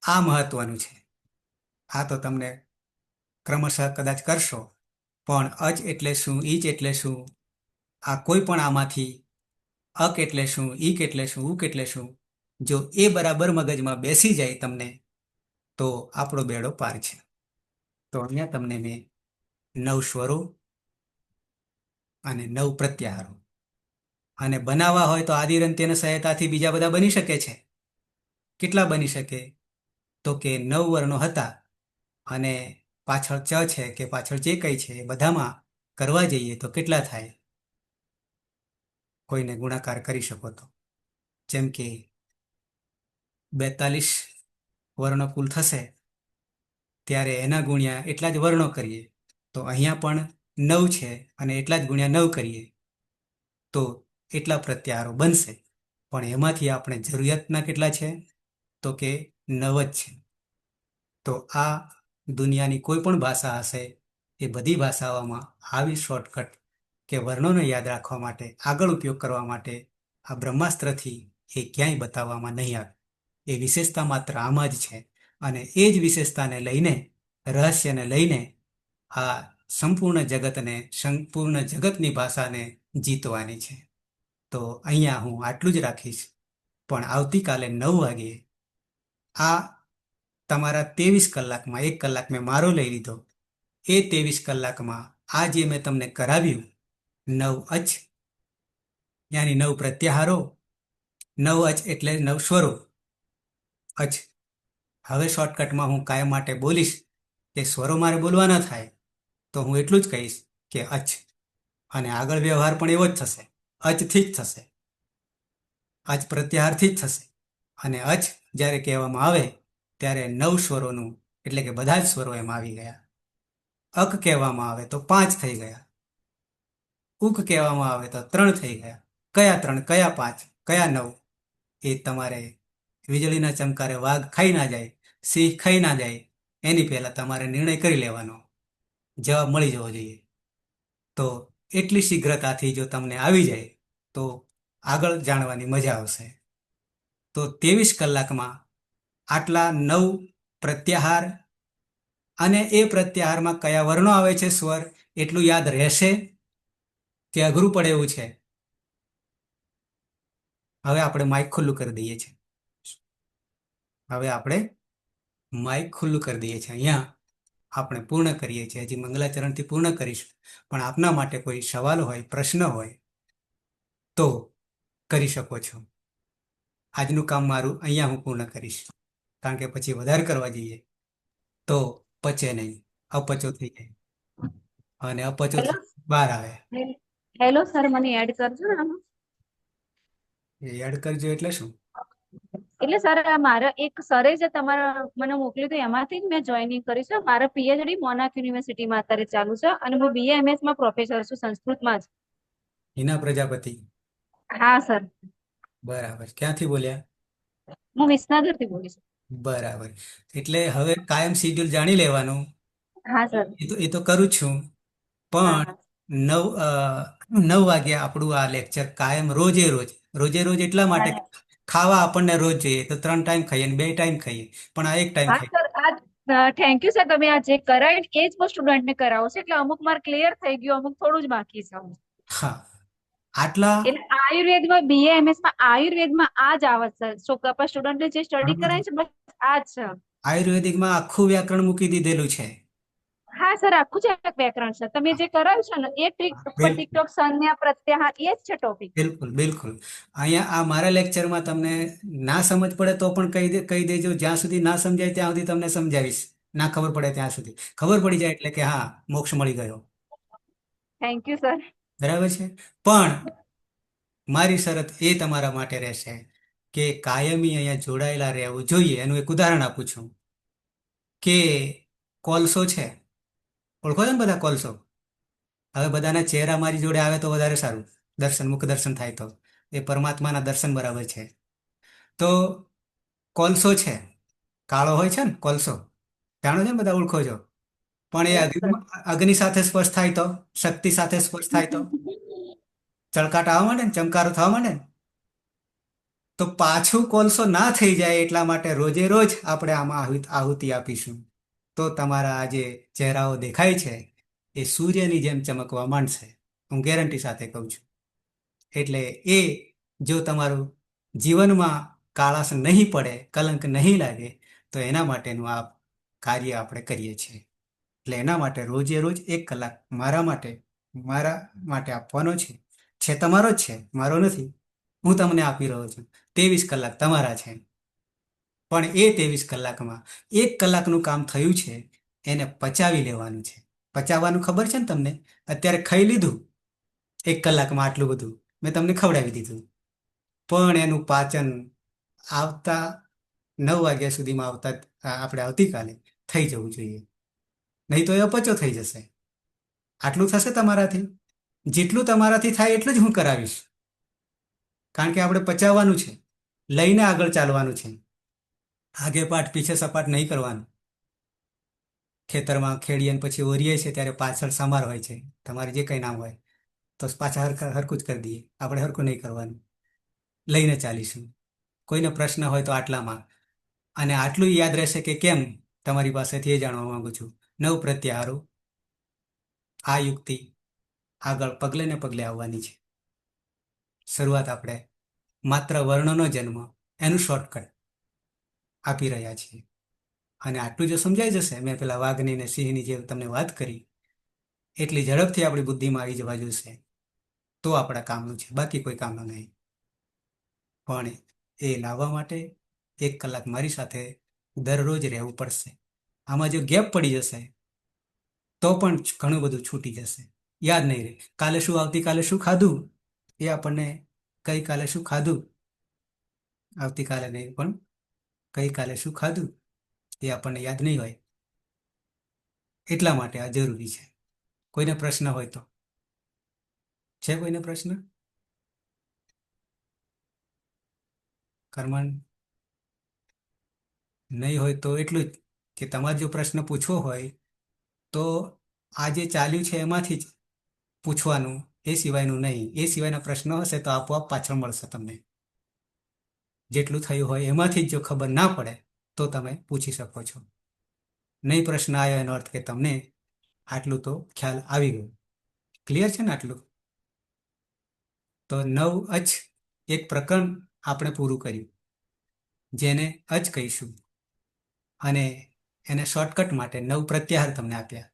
આ મહત્વનું છે. આ તો તમને ક્રમશઃ કદાચ કરશો, પણ અચ એટલે શું, ઈચ એટલે શું, આ કોઈ પણ આમાંથી અક એટલે શું, ઈક એટલે શું, ઉક એટલે શું, જો એ બરાબર મગજમાં બેસી જાય તમને, તો આપણો બેડો પાર છે. તો અહીંયા તમને મેં 9 સ્વરો અને 9 પ્રત્યાહારો, અને બનાવવા હોય તો આદિરંત્યની સહાયતાથી બીજા બધા બની શકે છે. કેટલા બની શકે? તો કે 9 વર્ણો હતા અને પાછળ ચ છે કે પાછળ જે કંઈ છે એ બધામાં કરવા જઈએ તો કેટલા થાય? કોઈને ગુણાકાર કરી શકો તો. જેમ કે 42 વર્ણો કુલ થશે, ત્યારે એના ગુણ્યા એટલા જ વર્ણો કરીએ તો અહીંયા પણ 9 છે અને એટલા જ ગુણ્યા 9 કરીએ તો એટલા પ્રત્યાહારો બનશે. પણ એમાંથી આપણે જરૂરિયાતના કેટલા છે? તો કે 9 જ છે. તો આ દુનિયાની કોઈ પણ ભાષા હશે એ બધી ભાષાઓમાં આવી શોર્ટકટ કે વર્ણોને યાદ રાખવા માટે, આગળ ઉપયોગ કરવા માટે આ બ્રહ્માસ્ત્રથી એ ક્યાંય બતાવવામાં નહીં આવે. એ વિશેષતા માત્ર આમાં જ છે. અને એ જ વિશેષતાને લઈને, રહસ્યને લઈને આ સંપૂર્ણ જગતને, સંપૂર્ણ જગતની ભાષાને જીતવાની છે. તો અહીંયા હું આટલું જ રાખીશ. પણ આવતીકાલે 9 વાગે આ તમારા 23 કલાકમાં 1 કલાક મેં મારો લઈ લીધો. એ 23 કલાકમાં આ જે મેં તમને કરાવ્યું 9 અચ, યાની 9 પ્રત્યાહારો, 9 અચ એટલે 9 સ્વરો. અચ હવે શોર્ટકટમાં હું કાયમ માટે બોલીશ કે સ્વરો મારે બોલવાના થાય તો હું એટલું જ કહીશ કે અચ, અને આગળ વ્યવહાર પણ એવો જ થશે, અચથી જ થશે, અચ પ્રત્યાહારથી જ થશે. અને અચ જ્યારે કહેવામાં આવે ત્યારે 9 સ્વરોનું, એટલે કે બધા જ સ્વરો એમાં આવી ગયા. અક કહેવામાં આવે તો 5 થઈ ગયા. ઉક કહેવામાં આવે તો 3 થઈ ગયા. કયા 3, કયા 5, કયા 9? એ તમારે વીજળીના ચમકારે વાઘ ખાઈ ના જાય, સિંહ ખાઈ ના જાય, એની પહેલા તમારે નિર્ણય કરી લેવાનો. જવાબ મળી જવો જોઈએ. તો એટલી શીઘ્રતાથી જો તમને આવી જાય તો આગળ જાણવાની મજા આવશે. તો 23 કલાકમાં આટલા 9 પ્રત્યાહાર અને એ પ્રત્યાહારમાં કયા વર્ણો આવે છે સ્વર, એટલું યાદ રહેશે કે અઘરું પડે એવું છે? હવે આપણે માઇક ખુલ્લું કરી દઈએ છીએ. અહીંયા આપણે પૂર્ણ કરીએ છીએ. હજી મંગલાચરણથી પૂર્ણ કરીશું, પણ આપના માટે કોઈ સવાલ હોય, પ્રશ્ન હોય તો કરી શકો છો. આજનું કામ મારું અહીંયા હું પૂર્ણ કરીશ, કારણ કે પછી વધારે કરવા જઈએ તો પચે નહીં, અપચો થઈ જાય અને અપચો હેલો બહાર આવે. હેલો સર, મને એડ કરજો ને આમાં. એ એડ કરજો એટલે શું? એટલે સર, મારે એક સરે જે તમારા મને મોકલ્યું હતું એમાંથી જ મેં જોઈનિંગ કરી છે. મારા પીએચડી મોનાર્ક યુનિવર્સિટીમાં અત્યારે ચાલુ છે અને હું BA MS માં પ્રોફેસર છું, સંસ્કૃતમાં જ. હિના પ્રજાપતિ. હા સર, બરાબર. ક્યાંથી બોલ્યા? હું વિસનગરથી બોલું છું. બરાબર. એટલે હવે કાયમ શિડ્યુલ જાણી લેવાનું હા સર. એ તો કરું જ છું. હા પણ હા. 9 વાગે આપણું આ લેક્ચર કાયમ રોજે રોજ એટલા માટે હા ખાવા આપણને રોજ જોઈએ તો 3 ટાઈમ ખાઈએ ને 2 ટાઈમ ખાઈએ, પણ આ એક ટાઈમ હા ખાઈએ. સર, આ થેન્ક યુ સર, તમે આ જે કરાવ્યું એ જ હું સ્ટુડન્ટને કરાવું છું, એટલે અમુક માર્ક ક્લિયર થઈ ગયું, અમુક થોડું જ બાકી છે. હા, આટલા. એટલે આયુર્વેદમાં BA MS માં આયુર્વેદમાં આ જ આવે સર, સો કપા સ્ટુડન્ટને જે ઘણું સ્ટડી બધું કરાય છે બસ આ જ છે. આયુર્વેદિકમાં આખું વ્યાકરણ મૂકી દીધેલું છે. હા સર, આખું છે વ્યાકરણ સર, તમે જે કરાવ્યું છે ને એ ટ્રીક ઉપર બિલ- ટિકટોક સંજ્ઞા પ્રત્યાહાર એ જ છે ટોપિક. બિલકુલ બિલકુલ. અહીંયા આ મારા લેક્ચરમાં તમને ના સમજ પડે તો પણ કહી દેજો. જ્યાં સુધી ના સમજાય ત્યાં સુધી તમને સમજાવીશ. ના ખબર પડે ત્યાં સુધી. ખબર પડી જાય એટલે કે હા, મોક્ષ મળી ગયો. Thank you sir. બરાબર છે. પણ મારી શરત એ તમારા માટે રહેશે કે કાયમી અહીંયા જોડાયેલા રહેવું જોઈએ. એનું એક ઉદાહરણ આપું છું કે કોલસો છે, ઓળખો છો ને બધા કોલસો? હવે બધાના ચહેરા મારી જોડે આવે તો વધારે સારું, મુખ દર્શન થાય તો. એ પરમાત્માના દર્શન બરાબર છે. તો કોલસો છે, કાળો હોય છે ને કોલસો, જાણો છો ને બધા, ઓળખો છો? પણ એ યસ સર. અગ્નિ સાથે સ્પર્શ થાય તો, શક્તિ સાથે સ્પર્શ થાય તો ચળકાટ આવવા માંડે ને, ચમકારો થવા માંડે ને. તો પાછું કોલસો ના થઈ જાય એટલા માટે રોજે રોજ આપણે આમાં આહુતિ આપીશું, તો તમારા આ જે ચહેરાઓ દેખાય છે એ સૂર્યની જેમ ચમકવા માંડશે. હું ગેરંટી સાથે કહું છું. એટલે એ જો તમારું જીવનમાં કાળાશ નહીં પડે, કલંક નહીં લાગે, તો એના માટેનું આ કાર્ય આપણે કરીએ છીએ. એટલે એના માટે રોજે રોજ 1 કલાક મારા માટે આપવાનો છે તમારો જ છે, મારો નથી. હું તમને આપી રહ્યો છું. 23 કલાક તમારા છે. પણ એ 23 કલાકમાં 1 કલાકનું કામ થયું છે, એને પચાવી લેવાનું છે. પચાવવાનું ખબર છે ને તમને? અત્યારે ખાઈ લીધું 1 કલાકમાં આટલું બધું મેં તમને ખવડાવી દીધું, પણ એનું પાચન આવતા 9 વાગ્યા સુધીમાં આપણે આવતીકાલે થઈ જવું જોઈએ. નહીં તો એ અપચો થઈ જશે. આટલું થશે તમારાથી? જેટલું તમારાથી થાય એટલું જ હું કરાવીશ. કારણ કે આપણે પચાવવાનું છે, લઈને આગળ ચાલવાનું છે. આગે પાઠ પીછે સપાટ નહીં કરવાનું. ખેતરમાં ખેડીએ ને પછી ઓરીએ છે ત્યારે પાછળ સમાર હોય છે, તમારે જે કંઈ નામ હોય, તો પાછા હરખું જ કરી દઈએ. આપણે હરખું નહીં કરવાનું, લઈને ચાલીશું. કોઈને પ્રશ્ન હોય તો આટલામાં. અને આટલું યાદ રહેશે કે કેમ, તમારી પાસેથી એ જાણવા માંગુ છું. 9 પ્રત્યાહારો, આ યુક્તિ આગળ પગલે ને પગલે આવવાની છે. શરૂઆત આપણે માત્ર વર્ણનો જન્મ, એનું શોર્ટકટ આપી રહ્યા છીએ. અને આટલું જો સમજાઈ જશે, મેં પેલા વાઘની ને સિંહની જે તમને વાત કરી, એટલી ઝડપથી આપણી બુદ્ધિમાં આવી જવા જોશે, તો આપણા કામનું છે, બાકી કોઈ કામનું નહીં. પણ એ લાવવા માટે 1 કલાક મારી સાથે દરરોજ રહેવું પડશે. આમાં જો ગેપ પડી જશે તો પણ ઘણું બધું છૂટી જશે, યાદ નહીં રહે. કાલે શું, આવતીકાલે શું ખાધું, એ આપણને ગઈકાલે શું ખાધું, આવતીકાલે નહીં પણ ગઈકાલે શું ખાધું, એ આપણને યાદ નહીં હોય. એટલા માટે આ જરૂરી છે. કોઈને પ્રશ્ન હોય તો? છે કોઈને પ્રશ્ન? કરમન? નહીં હોય તો એટલું જ કે તમારે જો પ્રશ્ન પૂછવો હોય તો આ જે ચાલ્યું છે એમાંથી જ પૂછવાનું, એ સિવાયનું નહીં. એ સિવાયના પ્રશ્નો હશે તો આપોઆપ પાછળ મળશે તમને. જેટલું થયું હોય એમાંથી જ જો ખબર ના પડે તો તમે પૂછી શકો છો. નહીં પ્રશ્ન આવ્યો એનો અર્થ કે તમને આટલું તો ખ્યાલ આવી ગયો. ક્લિયર છે ને આટલું? તો 9 એક પ્રકરણ આપણે પૂરું કર્યું, જેને કહીશું. અને એને શોર્ટકટ માટે 9 પ્રત્યાહાર તમને આપ્યા.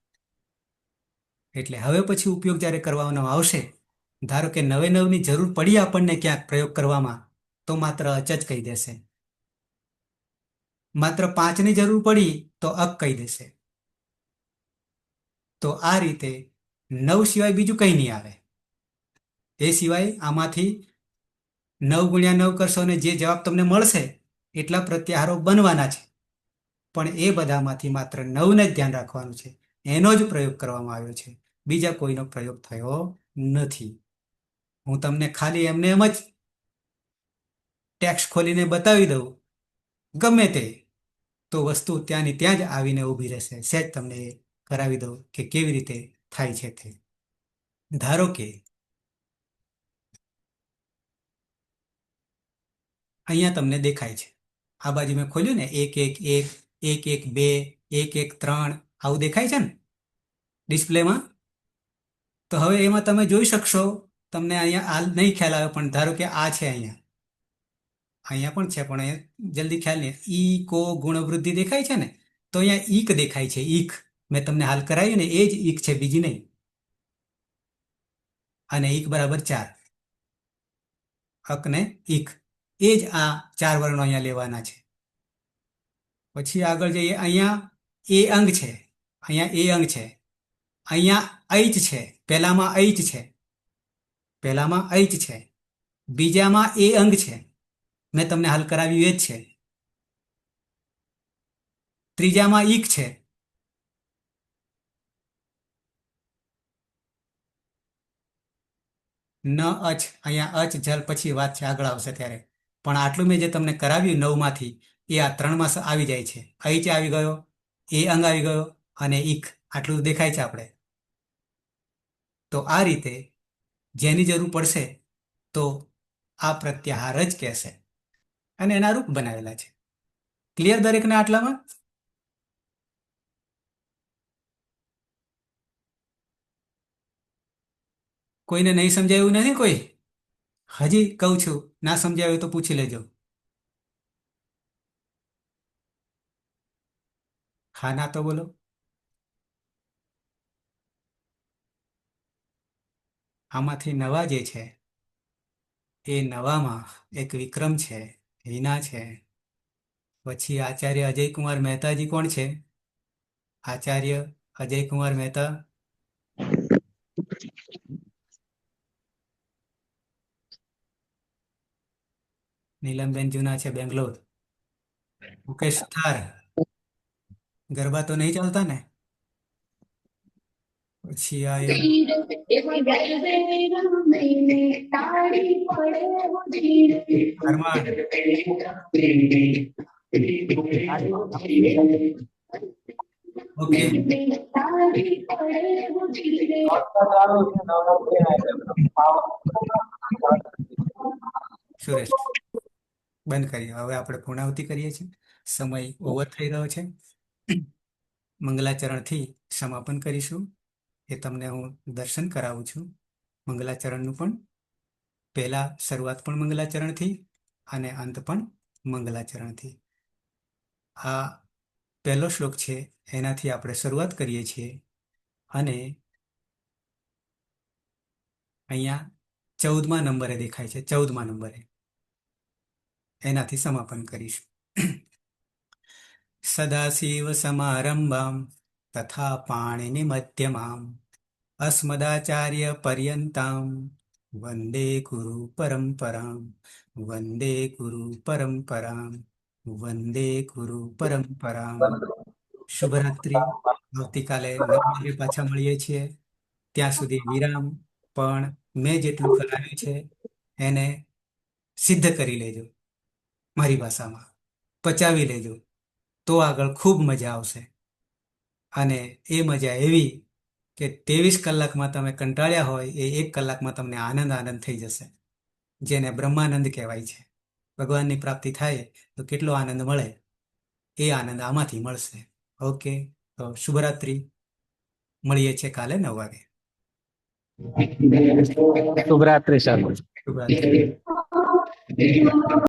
એટલે હવે પછી ઉપયોગ જ્યારે કરવાનો આવશે, ધારો કે 9ની જરૂર પડી આપણને ક્યાંક પ્રયોગ કરવામાં, તો માત્ર જ કહી દેશે. માત્ર 5ની જરૂર પડી તો કહી દેશે. તો આ રીતે 9 સિવાય બીજું કંઈ નહીં આવે. એ સિવાય આમાંથી 9 × 9 કરશો ને જે જવાબ તમને મળશે એટલા પ્રત્યાહારો બનવાના છે. પણ એ બધામાંથી માત્ર 9ને જ ધ્યાન રાખવાનું છે. એનો જ પ્રયોગ કરવામાં આવ્યો છે, બીજા કોઈનો પ્રયોગ થયો નથી. હું તમને ખાલી એમ જ ટેક્સ્ટ ખોલીને બતાવી દઉં ગમે તે, તો વસ્તુ ત્યાંની ત્યાં જ આવીને ઊભી રહેશે. સહેજ તમને કરાવી દઉં કે કેવી રીતે થાય છે તે. ધારો કે અહીંયા તમને દેખાય છે, આ બાજુ મેં ખોલ્યું ને 1 1 1 1 1 2 1 1 3 આવું દેખાય છે ને ડિસ્પ્લેમાં. તો હવે એમાં તમે જોઈ શકશો, તમને અહીંયા હાલ નહીં ખ્યાલ આવે પણ ધારો કે આ છે, અહીંયા પણ છે પણ અહીંયા જલ્દી ખ્યાલ નહીં. ઈ કો ગુણવૃદ્ધિ દેખાય છે ને, તો અહીંયા ઈક દેખાય છે. ઈક મેં તમને હાલ કરાવ્યું ને એ જ ઈક છે, બીજી નહીં. અને ઈક બરાબર 4, અક ને ઈક, એ જ આ 4 વર્ણો અહીંયા લેવાના છે. પછી આગળ જઈએ, અહીંયા એ અંગ છે, અહીંયા એ અંગ છે, અહીંયા ઐચ છે. પહેલામાં ઐચ છે, પહેલામાં ઐચ છે, બીજામાં એ અંગ છે, મેં તમને હાલ કરાવ્યું એ જ છે. ત્રીજામાં ઈક છે, ન અચ, અહીંયા અચ જલ પછી વાત છે, આગળ આવશે ત્યારે. પણ આટલું મેં જે તમને કરાવ્યું 9માંથી એ આ 3માં આવી જાય છે. ઐચ આવી ગયો, એ અંગ આવી ગયો અને ઈક, આટલું દેખાય છે આપણે. તો આ રીતે જેની જરૂર પડશે તો આ પ્રત્યાહાર જ કહેશે અને એના રૂપ બનાવેલા છે. ક્લિયર દરેકને આટલામાં? કોઈને નહીં સમજાયું નથી? કોઈ હજી કહું છું, ના સમજાયું તો પૂછી લેજો. હા ના તો બોલો. આમાંથી નવા જે છે એ નવામાં એક વિક્રમ છે, હિના છે, પછી આચાર્ય અજયકુમાર મહેતાજી કોણ છે? આચાર્ય અજયકુમાર મહેતા, નીલમબેન જૂના છે બેંગ્લોર. મુકેશ થાર, ગરબા તો નહીં ચાલતા ને? પછી આવ્યો અરમાન, ઓકે. સુરેશ, બંધ કરીએ. હવે આપણે પૂર્ણાહુતિ કરીએ છીએ, સમય ઓવર થઈ રહ્યો છે. મંગલાચરણથી સમાપન કરીશું. એ તમને હું દર્શન કરાવું છું મંગલાચરણનું પણ. પહેલા શરૂઆત પણ મંગલાચરણથી અને અંત પણ મંગલાચરણથી. આ પહેલો શ્લોક છે, એનાથી આપણે શરૂઆત કરીએ છીએ અને અહીંયા 14મા નંબરે દેખાય છે, 14મા નંબરે એનાથી સમાપન કરીશું. સદાશિવ સમારંભામ તથા પાણિનિ મધ્યમામ અસ્મદાચાર્ય પર્યંતામ વંદે ગુરુ પરંપરામ, વંદે ગુરુ પરંપરામ, વંદે ગુરુ પરંપરામ. શુભરાત્રિ. આવતીકાલે 9 વાગે પાછા મળીએ છીએ. ત્યાં સુધી વિરામ. પણ મેં જેટલું કરાવ્યું છે એને સિદ્ધ કરી લેજો, મારી ભાષામાં પચાવી લેજો, તો આગળ ખૂબ મજા આવશે. અને એ મજા એવી કે 23 કલાકમાં તમે કંટાળ્યા હોય એ 1 કલાકમાં તમને આનંદ થઈ જશે, જેને બ્રહ્માનંદ કહેવાય છે. ભગવાનની પ્રાપ્તિ થાય તો કેટલો આનંદ મળે, એ આનંદ આમાંથી મળશે. ઓકે, તો શુભરાત્રિ. મળીએ છીએ કાલે 9 વાગે. શુભરાત્રિ સર. શુભરાત્રિ.